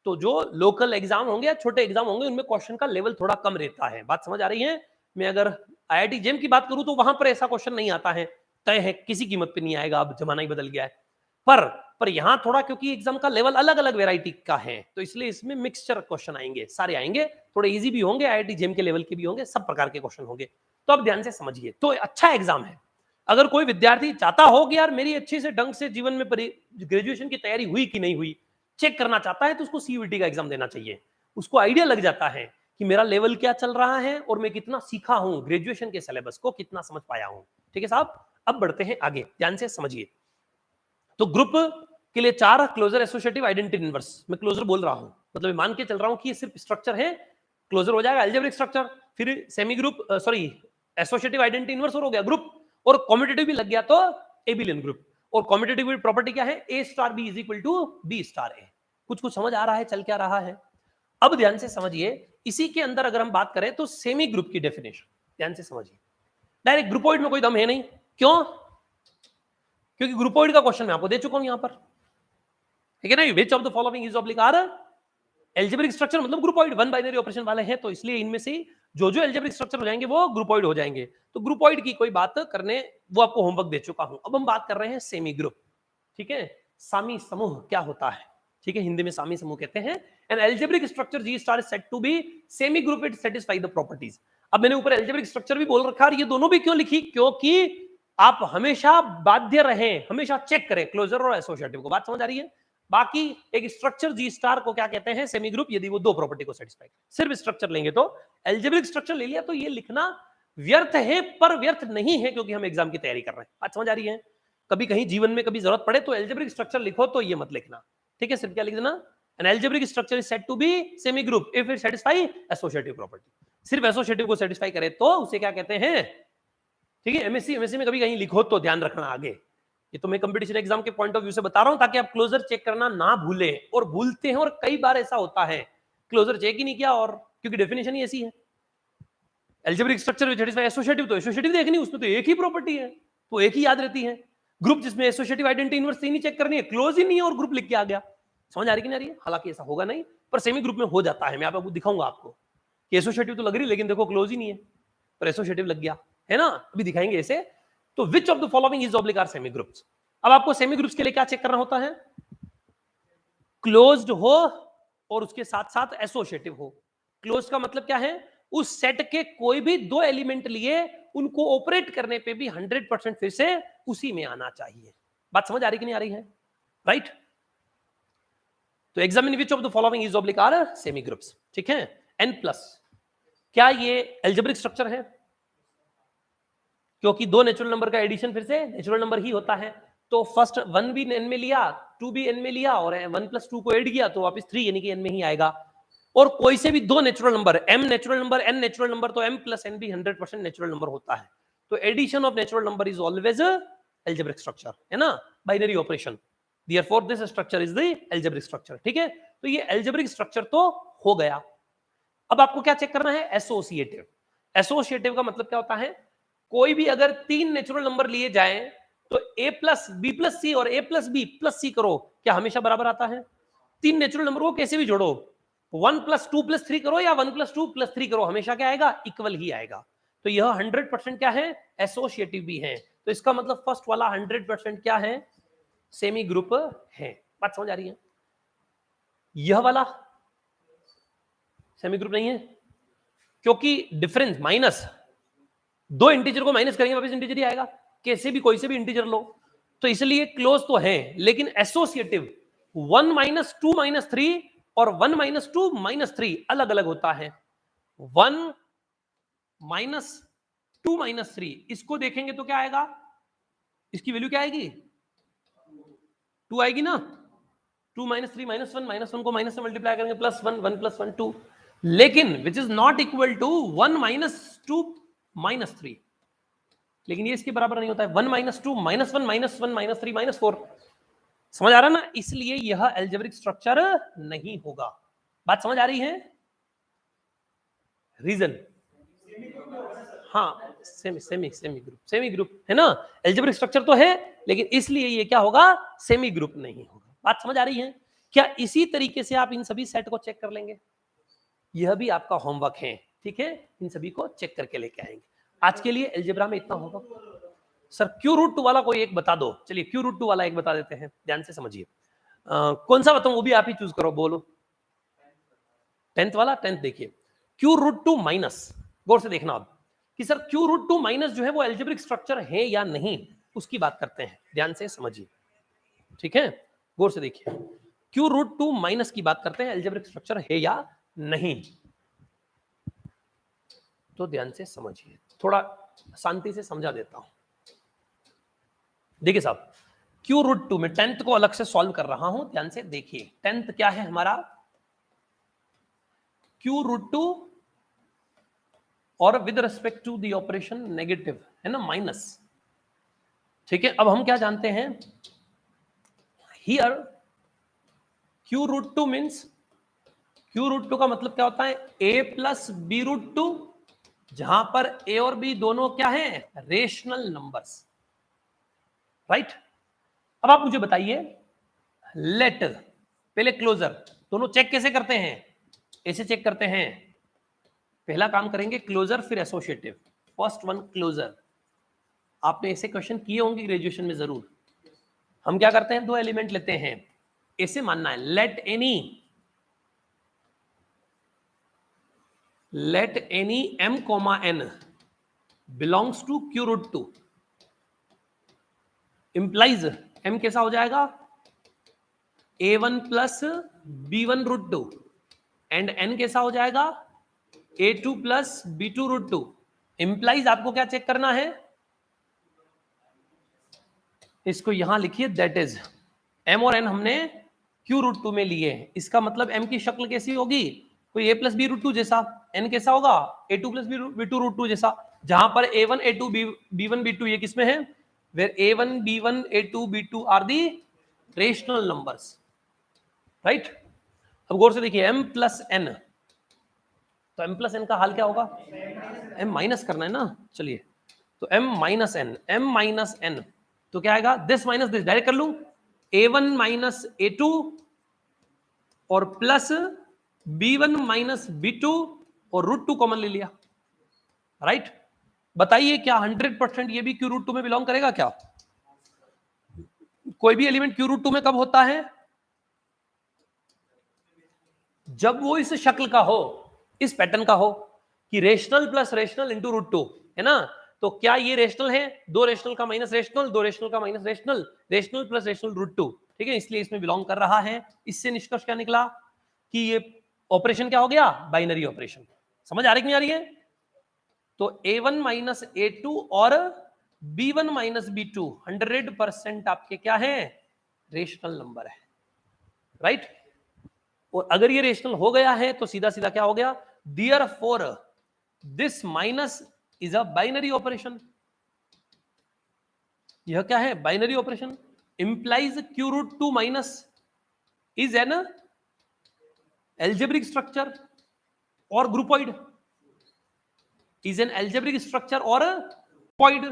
तो जो लोकल एग्जाम होंगे या छोटे एग्जाम होंगे उनमें क्वेश्चन का लेवल थोड़ा कम रहता है। बात समझ आ रही है? मैं अगर आईआईटी जेम की बात करूं तो वहां पर ऐसा क्वेश्चन नहीं आता है, तय है, किसी कीमत पे नहीं आएगा, अब जमाना ही बदल गया है। पर यहां थोड़ा, क्योंकि एग्जाम का लेवल अलग अलग वेराइटी का है, तो इसलिए इसमें मिक्सचर क्वेश्चन आएंगे, सारे आएंगे, थोड़े इजी भी होंगे, आईआईटी जेम के लेवल के भी होंगे, सब प्रकार के क्वेश्चन होंगे। तो अब ध्यान से समझिए, तो अच्छा एग्जाम है। अगर कोई विद्यार्थी चाहता हो कि यार मेरी अच्छी से ढंग से जीवन में ग्रेजुएशन की तैयारी हुई कि नहीं हुई, चेक करना चाहता है, तो उसको सीयूईटी का एग्जाम देना चाहिए। उसको आइडिया लग जाता है कि मेरा लेवल क्या चल रहा है और मैं कितना सीखा हूं, ग्रेजुएशन के सिलेबस को कितना समझ पाया हूं। ठीक है साहब, अब बढ़ते हैं आगे, ध्यान से समझिए। तो ग्रुप के लिए 4 क्लोजर एसोसिएटिव आइडेंटिटी इनवर्स, मैं क्लोजर बोल रहा हूं, मतलब मान के चल रहा हूं कि ये सिर्फ स्ट्रक्चर है, क्लोजर हो जाएगा अलजेब्रिक स्ट्रक्चर, फिर semigroup, sorry associative identity inverse हो गया ग्रुप, और कॉम्यूटेटिव भी लग गया तो एबिलियन ग्रुप। और कॉम्यूटेटिव प्रॉपर्टी क्या है? A star b is equal to b star a. कुछ कुछ समझ आ रहा है चल क्या रहा है? अब ध्यान से समझिए, इसी के अंदर अगर हम बात करें तो सेमी ग्रुप की डेफिनेशन ध्यान से समझिए। डायरेक्ट ग्रुपोइड में कोई दम है नहीं, क्यों? क्योंकि ग्रुपोइड का क्वेश्चन मैं आपको दे चुका हूं यहां पर, ठीक है ना। Which of the following is oblique are algebraic structure, मतलब ग्रुपोइड, वन बाइनरी ऑपरेशन वाले हैं, तो इसलिए इनमें से जो जो एल्जेब्रिक स्ट्रक्चर हो जाएंगे वो ग्रुपोइड हो जाएंगे। तो ग्रुपोइड की कोई बात करने, वो आपको होमवर्क दे चुका हूं। अब हम बात कर रहे हैं सेमी ग्रुप, ठीक है। सामी समूह क्या होता है? ठीक है, हिंदी में सामी समूह कहते हैं। An algebraic structure G star is said to be semi group, it satisfy the properties. अब मैंने ऊपर एल्जेब्रिक स्ट्रक्चर भी बोल रखा है, और ये दोनों भी क्यों लिखी? क्योंकि आप हमेशा बाध्य रहें, हमेशा चेक करें क्लोजर और एसोसिएटिव को। बात समझ आ रही है? बाकी एक स्ट्रक्चर जी स्टार को क्या कहते हैं? सेमी ग्रुप, यदि वो 2 प्रॉपर्टी को सेटिस्फाई। सिर्फ स्ट्रक्चर लेंगे तो, एल्जेब्रिक स्ट्रक्चर ले लिया तो ये लिखना व्यर्थ है, पर व्यर्थ नहीं है क्योंकि हम एग्जाम की तैयारी कर रहे हैं। बात समझ आ रही है? कभी कहीं जीवन में कभी जरूरत पड़े तो एल्जेब्रिक स्ट्रक्चर लिखो, तो ये मत लिखना, ठीक है। सिर्फ क्या लिख देना? An algebraic structure is said to be semi group if it satisfy associative property. सिर्फ एसोसिएटिव को सेटिस्फाई करे तो उसे क्या कहते हैं? ठीक है, एमएससी में कभी कहीं लिखो तो ध्यान रखना आगे। ये तो मैं कंपटीशन एग्जाम के पॉइंट ऑफ व्यू से बता रहा हूं, ताकि आप क्लोजर चेक करना ना भूले, और भूलते हैं, और कई बार ऐसा होता है क्लोजर चेक ही नहीं किया, और क्योंकि डेफिनेशन ही ऐसी है। Algebraic structure which satisfy associative, तो एसोसिएटिव देखनी, उसमें तो एक ही प्रॉपर्टी है, तो एक ही याद रहती है। ग्रुप जिसमें एसोसिएटिव आइडेंटिटी इनवर्स नहीं चेक करनी है, क्लोज ही नहीं है और ग्रुप लिख के आ गया। समझ आ रही कि नहीं आ रही है? हालांकि ऐसा होगा नहीं, पर सेमी ग्रुप में हो जाता है। मैं आपको दिखाऊंगा आपको कि एसोसिएटिव तो लग रही, लेकिन देखो क्लोज ही नहीं है, पर एसोसिएटिव लग गया है ना। अभी दिखाएंगे ऐसे। तो which of the following is oblique are semi groups. अब आपको सेमी ग्रुप्स के लिए क्या चेक करना होता है? क्लोज्ड हो और उसके साथ साथ एसोसिएटिव हो। क्लोज का मतलब क्या है? उस सेट के कोई भी 2 एलिमेंट लिए, उनको ऑपरेट करने पे भी 100% फिर से उसी में आना चाहिए। बात समझ आ रही कि नहीं आ रही है? राइट। तो examine which of the following is oblique are semi groups, ठीक है। n प्लस, क्या ये एल्जेब्रिक स्ट्रक्चर है? क्योंकि 2 नेचुरल नंबर का एडिशन फिर से नेचुरल नंबर ही होता है। तो फर्स्ट 1 भी n में लिया, 2 भी n में लिया, और 1 + 2 को ऐड किया तो वापस 3 यानी कि n में ही आएगा। और कोई से भी 2 natural number, m natural number, n natural number, तो m + n भी 100% नेचुरल नंबर होता है। तो addition of natural number is always algebraic structure, है ना, binary operation. Therefore this structure is the algebraic structure, ठीक है। तो ये algebraic structure तो हो गया। अब आपको क्या चेक करना है? एसोसिएटिव। एसोसिएटिव का मतलब क्या होता है? कोई भी अगर 3 नेचुरल नंबर लिए जाएं तो a + b + c और a + b + c करो, क्या हमेशा बराबर आता है? 3 नेचुरल नंबर को कैसे भी जोड़ो, 1 + 2 + 3 करो या 1 + 2 + 3 करो, हमेशा क्या आएगा? इक्वल ही आएगा। तो यह 100% क्या है? एसोसिएटिव भी है। तो इसका मतलब फर्स्ट वाला 100% क्या है? सेमी ग्रुप है। बात समझ आ रही है? यह वाला सेमी ग्रुप नहीं है, क्योंकि डिफरेंस माइनस, दो इंटीजर को माइनस करेंगे वापस इंटीजर ही आएगा, कैसे भी कोई से भी इंटीजर लो, तो इसलिए क्लोज तो है, लेकिन एसोसिएटिव 1 - 2 - 3 और 1 - 2 - 3 अलग अलग होता है। 1 - 2 - 3 इसको देखेंगे तो क्या आएगा, इसकी वैल्यू क्या आएगी, 2 आएगी ना। 2 - 3 - 1 -1 को माइनस से मल्टीप्लाई करेंगे, +1 1 + 1 2, लेकिन which is not equal to 1 - 2 - 3, लेकिन ये इसके बराबर नहीं होता है। 1 - 2 - 1 - 1 - 3 - 4, समझ आ रहा ना, इसलिए यह एल्जेब्रिक स्ट्रक्चर नहीं होगा। बात समझ आ रही है? रीजन, हाँ, सेमी ग्रुप है ना, एल्जेब्रिक स्ट्रक्चर तो है, लेकिन इसलिए ये क्या होगा, सेमी ग्रुप नहीं होगा। बात समझ आ रही है? क्या इसी तरीके से आप इन सभी सेट को चेक कर लेंगे, यह भी आपका होमवर्क है, ठीक है, इन सभी को चेक करके लेके आएंगे। आज के लिए एल्जेब्रा में इतना होगा। सर Q√2 वाला कोई एक बता दो, चलिए Q√2 वाला एक बता देते हैं, ध्यान से समझिए। कौन सा बताऊं, वो भी आप ही चूज करो, बोलो। 10th वाला, 10th देखिए, Q√2 माइनस, गौर से देखना आप कि सर Q√2 माइनस जो है वो एल्जेब्रिक स्ट्रक्चर है या नहीं, उसकी बात करते हैं, ध्यान से समझिए, ठीक है, गौर से देखिए। Q√2 माइनस की बात करते हैं, एल्जेब्रिक स्ट्रक्चर है या नहीं, तो ध्यान से समझिए, थोड़ा शांति से समझा देता हूं। देखिए साहब, Q√2 में 10th को अलग से सॉल्व कर रहा हूं, ध्यान से देखिए। 10th क्या है हमारा, Q√2 और with respect to the operation negative है ना, माइनस, ठीक है। अब हम क्या जानते हैं, हियर Q√2 मीन्स, Q√2 का मतलब क्या होता है, a + b√2, जहां पर a और b दोनों क्या है, रेशनल नंबर्स, राइट। अब आप मुझे बताइए, लेट, पहले क्लोजर, दोनों चेक कैसे करते हैं, ऐसे चेक करते हैं, पहला काम करेंगे क्लोजर फिर एसोसिएटिव। फर्स्ट वन क्लोजर, आपने ऐसे क्वेश्चन किए होंगे ग्रेजुएशन में जरूर। हम क्या करते हैं, दो एलिमेंट लेते हैं, ऐसे मानना है, let any m, n belongs to Q√2, implies m कैसा हो जाएगा, a1 + b1√2 एंड n कैसा हो जाएगा, a2 + b2√2। इंप्लाइज आपको क्या चेक करना है, इसको यहां लिखिए, दैट इज m और n हमने Q√2 में लिए, इसका मतलब m की शक्ल कैसी होगी, कोई a + b√2 जैसा, n कैसा होगा, a2 + b2√2 जैसा, जहां पर a1 a2 b1 b2 ये किसमें है, where a1 b1 a2 b2 are the rational numbers, right. अब गौर से देखिए, m + n, तो m + n का हाल क्या होगा, m माइनस करना है ना, चलिए, तो m - n, तो क्या आएगा, दिस माइनस दिस, डायरेक्ट कर लूं, a1 - a2 और प्लस b1 - b2 और √2 कॉमन ले लिया, राइट। बताइए क्या 100% ये भी Q√2 में बिलोंग करेगा क्या, कोई भी एलिमेंट Q√2 में कब होता है, जब वो इस शक्ल का हो, इस पैटर्न का हो, कि रेशनल प्लस रेशनल इंटू √2, है ना। तो क्या ये रेशनल है, दो रेशनल का माइनस रेशनल, दो रेशनल का minus rational, rational plus rational √2, ठीक है, इसलिए इसमें बिलोंग कर रहा है। इससे निष्कर्ष क्या निकला कि ये ऑपरेशन क्या हो गया, बाइनरी ऑपरेशन। समझ आ रही कि नहीं आ रही है, तो a1 - a2 और b1 - b2 100% आपके क्या है, रेशनल नंबर है, राइट। और अगर ये रेशनल हो गया है तो सीधा सीधा क्या हो गया, therefore this minus is a binary operation, यह क्या है, binary operation, implies Q√2 minus is an algebraic structure और ग्रुपॉइड, इज एन एल्जेब्रिक स्ट्रक्चर और पॉइड।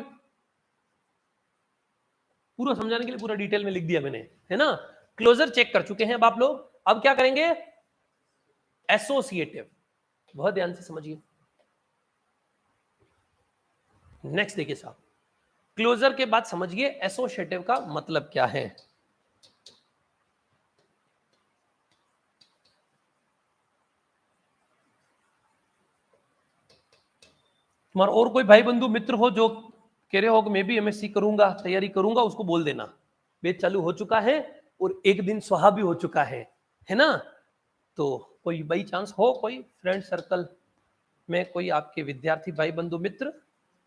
पूरा समझाने के लिए पूरा डिटेल में लिख दिया मैंने, है ना। क्लोजर चेक कर चुके हैं अब आप लोग, अब क्या करेंगे, एसोसिएटिव, बहुत ध्यान से समझिए। नेक्स्ट देखिए साहब, क्लोजर के बाद समझिए एसोसिएटिव का मतलब क्या है। तुम्हारा और कोई भाई बंधु मित्र हो जो कह रहे हो कि मैं भी एमएससी करूंगा, तैयारी करूंगा, उसको बोल देना बैच चालू हो चुका है और एक दिन सुहा भी हो चुका है ना। तो कोई बाई चांस हो कोई फ्रेंड सर्कल में कोई आपके विद्यार्थी भाई बंधु मित्र,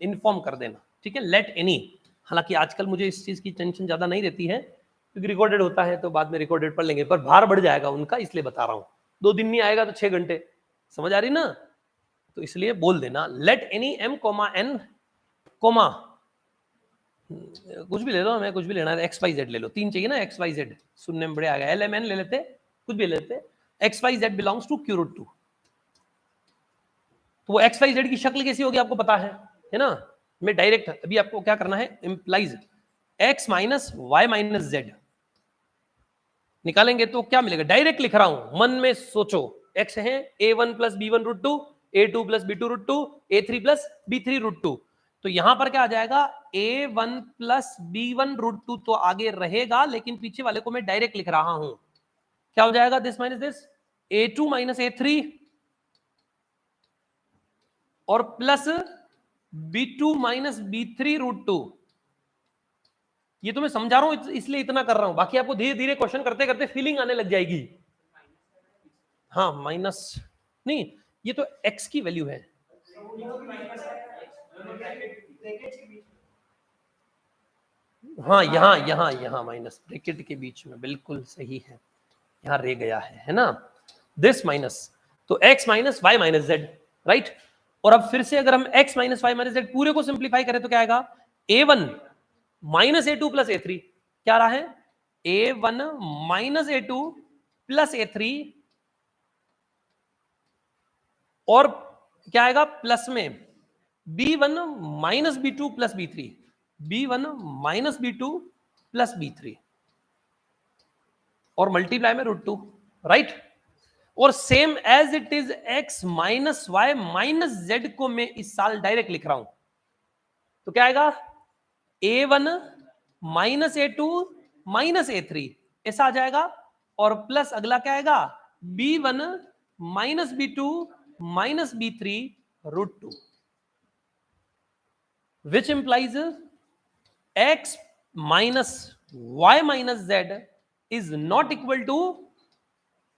इन्फॉर्म कर देना, ठीक है। लेट एनी, हालांकि आजकल मुझे इस चीज की टेंशन ज्यादा नहीं रहती है क्योंकि रिकॉर्डेड होता है तो बाद में रिकॉर्डेड पढ़ लेंगे, पर भार बढ़ जाएगा उनका, इसलिए बता रहा हूं। 2 दिन नहीं आएगा तो 6 घंटे, समझ आ रही ना। तो इसलिए बोल देना let any M comma N comma कुछ भी ले लो, हमें कुछ भी लेना है, एक्स वाई जेड ले लो, 3 चाहिए ना, एक्स वाई जेड सुनने में बड़े आ गया, एल एम एन ले लेते, कुछ भी ले लेते, x y z belongs to Q root 2। तो वो एक्स वाई जेड की शक्ल कैसी होगी आपको पता है ना। मैं डायरेक्ट अभी आपको क्या करना है, implies x minus y minus z निकालेंगे तो क्या मिलेगा, डायरेक्ट लिख रहा हूं, मन में सोचो। एक्स है a1 plus b one root two, a2 plus b two root two, a3 plus b three root two. तो यहां पर क्या आ जाएगा, a1 plus b1 root two तो आगे रहेगा, लेकिन पीछे वाले को मैं डायरेक्ट लिख रहा हूं, क्या हो जाएगा, this minus this, a2 minus a3 और plus b2 minus b3 root two. ये तो मैं समझा रहा हूं इसलिए इतना कर रहा हूं, बाकी आपको धीरे धीरे क्वेश्चन करते करते फीलिंग आने लग जाएगी। हाँ माइनस नहीं, ये तो x की वैल्यू है, हाँ यहाँ माइनस ब्रैकेट के बीच में, बिल्कुल सही है, यहाँ रह गया है ना, दिस माइनस, तो x minus y minus z, right. और अब फिर से अगर हम x minus y minus z पूरे को सिंप्लीफाई करें तो क्या आएगा, a1 minus a2 plus a3, क्या रहा है, a1 minus a2 plus a3 और क्या आएगा प्लस में b1 minus b2 plus b3, b1 minus b2 plus b3 और मल्टीप्लाई में रूट 2, राइट। और same as it is x minus y minus z को मैं इस साल डायरेक्ट लिख रहा हूं, तो क्या आएगा, a1 minus a2 minus a3 ऐसा आ जाएगा, और प्लस अगला क्या आएगा, b1 minus b2 minus b3 root 2, which implies x minus y minus z is not equal to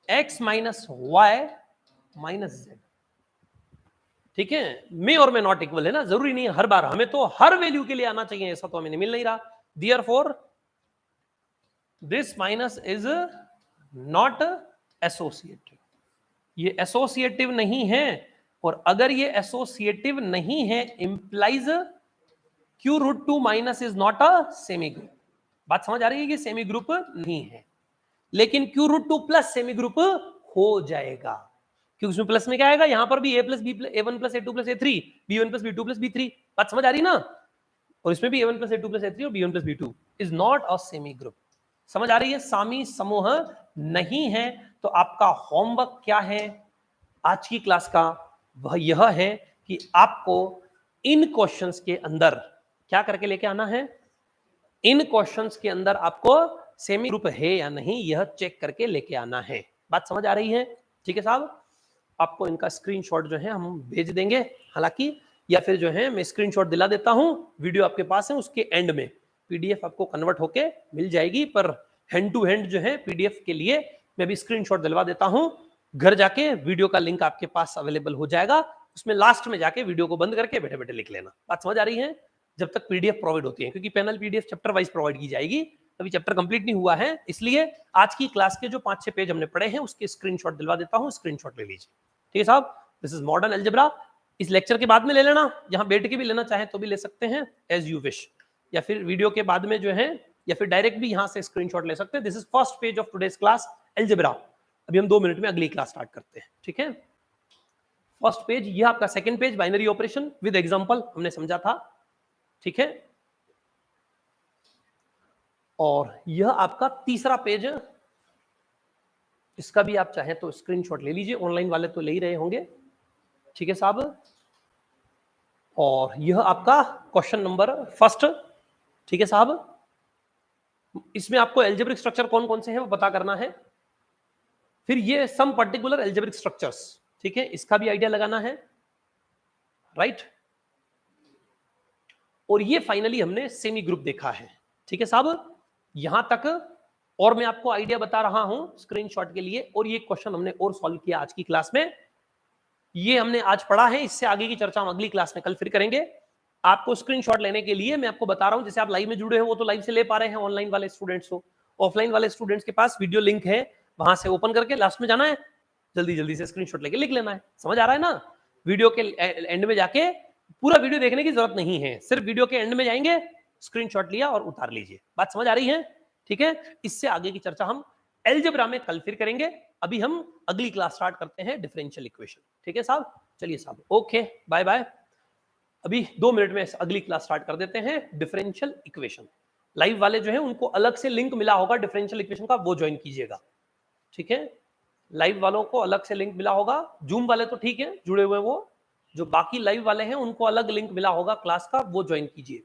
x minus y minus z। ठीक है, मे और मे नॉट इक्वल है ना, जरूरी नहीं है हर बार, हमें तो हर वैल्यू के लिए आना चाहिए, ऐसा तो हमें मिल नहीं रहा। Therefore this minus is not associative, ये एसोसिएटिव नहीं है, और अगर ये एसोसिएटिव नहीं है implies Q root 2 minus is not a semi group. बात समझ आ रही है, ये सेमी ग्रुप नहीं है, लेकिन Q root 2 plus semi group हो जाएगा, क्योंकि उसमें प्लस में क्या आएगा, यहां पर भी a plus b a1 plus a2 plus a3, b1 plus b2 plus b3, बात समझ आ रही ना। और इसमें भी a1 plus a2 plus a3 और b1 plus b2 is not a semi group, समझ आ रही है, सामी समूह नहीं है। तो आपका होमवर्क क्या है आज की क्लास का, वह यह है कि आपको इन क्वेश्चंस के अंदर क्या करके लेके आना है, इन क्वेश्चंस के अंदर आपको सेमी ग्रुप है या नहीं यह चेक करके लेके आना है। बात समझ आ रही है, ठीक है साहब। आपको इनका स्क्रीनशॉट जो है हम भेज देंगे, हालांकि या फिर जो है मैं स्क्रीनशॉट दिला देता हूं, वीडियो आपके पास है, उसके एंड में पीडीएफ आपको कन्वर्ट होके मिल जाएगी, पर हैंड टू हैंड जो है पीडीएफ के लिए मैं भी स्क्रीनशॉट दिलवा देता हूं, घर जाके वीडियो का लिंक आपके पास अवेलेबल हो जाएगा, उसमें लास्ट में जाके वीडियो को बंद करके बैठे बैठे लिख लेना। बात समझ आ रही है, जब तक पीडीएफ प्रोवाइड होती है, क्योंकि panel PDF chapter wise provide की जाएगी, अभी चैप्टर कंप्लीट नहीं हुआ है, इसलिए आज की क्लास के जो 5-6 पेज हमने पढ़े हैं उसके स्क्रीनशॉट दिलवा देता हूं, स्क्रीनशॉट ले लीजिए, ठीक है साहब। दिस इज मॉडर्न अलजेब्रा, इस लेक्चर के बाद में ले लेना, यहां बैठ के भी लेना चाहे तो भी ले सकते हैं, एज यू विश, या फिर वीडियो के बाद में जो है, या फिर डायरेक्ट भी यहां से स्क्रीनशॉट ले सकते हैं। This is first page of today's class algebra. अभी हम 2 मिनट में अगली क्लास स्टार्ट करते हैं, ठीक है। फर्स्ट पेज, ये आपका second page binary operation with example हमने समझा था, ठीक है। और यह आपका तीसरा पेज है, इसका भी आप चाहें तो स्क्रीनशॉट ले लीजिए, ऑनलाइन वाले तो ले ही रहे होंगे, ठीक है साहब। और यह आपका क्वेश्चन नंबर फर्स्ट, ठीक है साहब। इसमें आपको एल्जेब्रिक स्ट्रक्चर कौन कौन से हैं वो पता करना है, फिर ये सम पर्टिकुलर एल्जेब्रिक स्ट्रक्चर्स, ठीक है, इसका भी आइडिया लगाना है, राइट। और ये फाइनली हमने सेमी ग्रुप देखा है। ठीक है साहब, यहां तक। और मैं आपको आइडिया बता रहा हूं स्क्रीनशॉट के लिए, और ये क्वेश्चन हमने और सॉल्व किया आज की क्लास में। ये हमने आज पढ़ा है, इससे आगे की चर्चा हम अगली क्लास में कल फिर करेंगे। आपको स्क्रीनशॉट लेने के लिए मैं आपको बता रहा हूं, जैसे आप लाइव में जुड़े हो वो तो लाइव से ले पा रहे हैं, ऑनलाइन वाले स्टूडेंट्स हो। ऑफलाइन वाले स्टूडेंट्स के पास वीडियो लिंक है, वहां से ओपन करके लास्ट में जाना है, जल्दी जल्दी से स्क्रीनशॉट लेके लिख लेना है। समझ आ रहा है ना? वीडियो के एंड में जाके पूरा वीडियो देखने की जरूरत नहीं है, सिर्फ वीडियो के एंड में जाएंगे, स्क्रीनशॉट लिया और उतार लीजिए। बात समझ आ रही है? ठीक है, इससे आगे की चर्चा हम अलजेब्रा में कल फिर करेंगे। अभी हम अगली क्लास स्टार्ट करते हैं डिफरेंशियल इक्वेशन। ठीक है साहब, चलिए साहब, ओके बाय बाय। अभी 2 मिनट में अगली क्लास स्टार्ट कर देते हैं डिफरेंशियल इक्वेशन। लाइव वाले जो है उनको अलग से लिंक मिला होगा डिफरेंशियल इक्वेशन का, वो ज्वाइन कीजिएगा। ठीक है, लाइव वालों को अलग से लिंक मिला होगा, जूम वाले तो ठीक है जुड़े हुए, वो जो बाकी लाइव वाले हैं उनको अलग लिंक मिला होगा क्लास का, वो ज्वाइन कीजिए।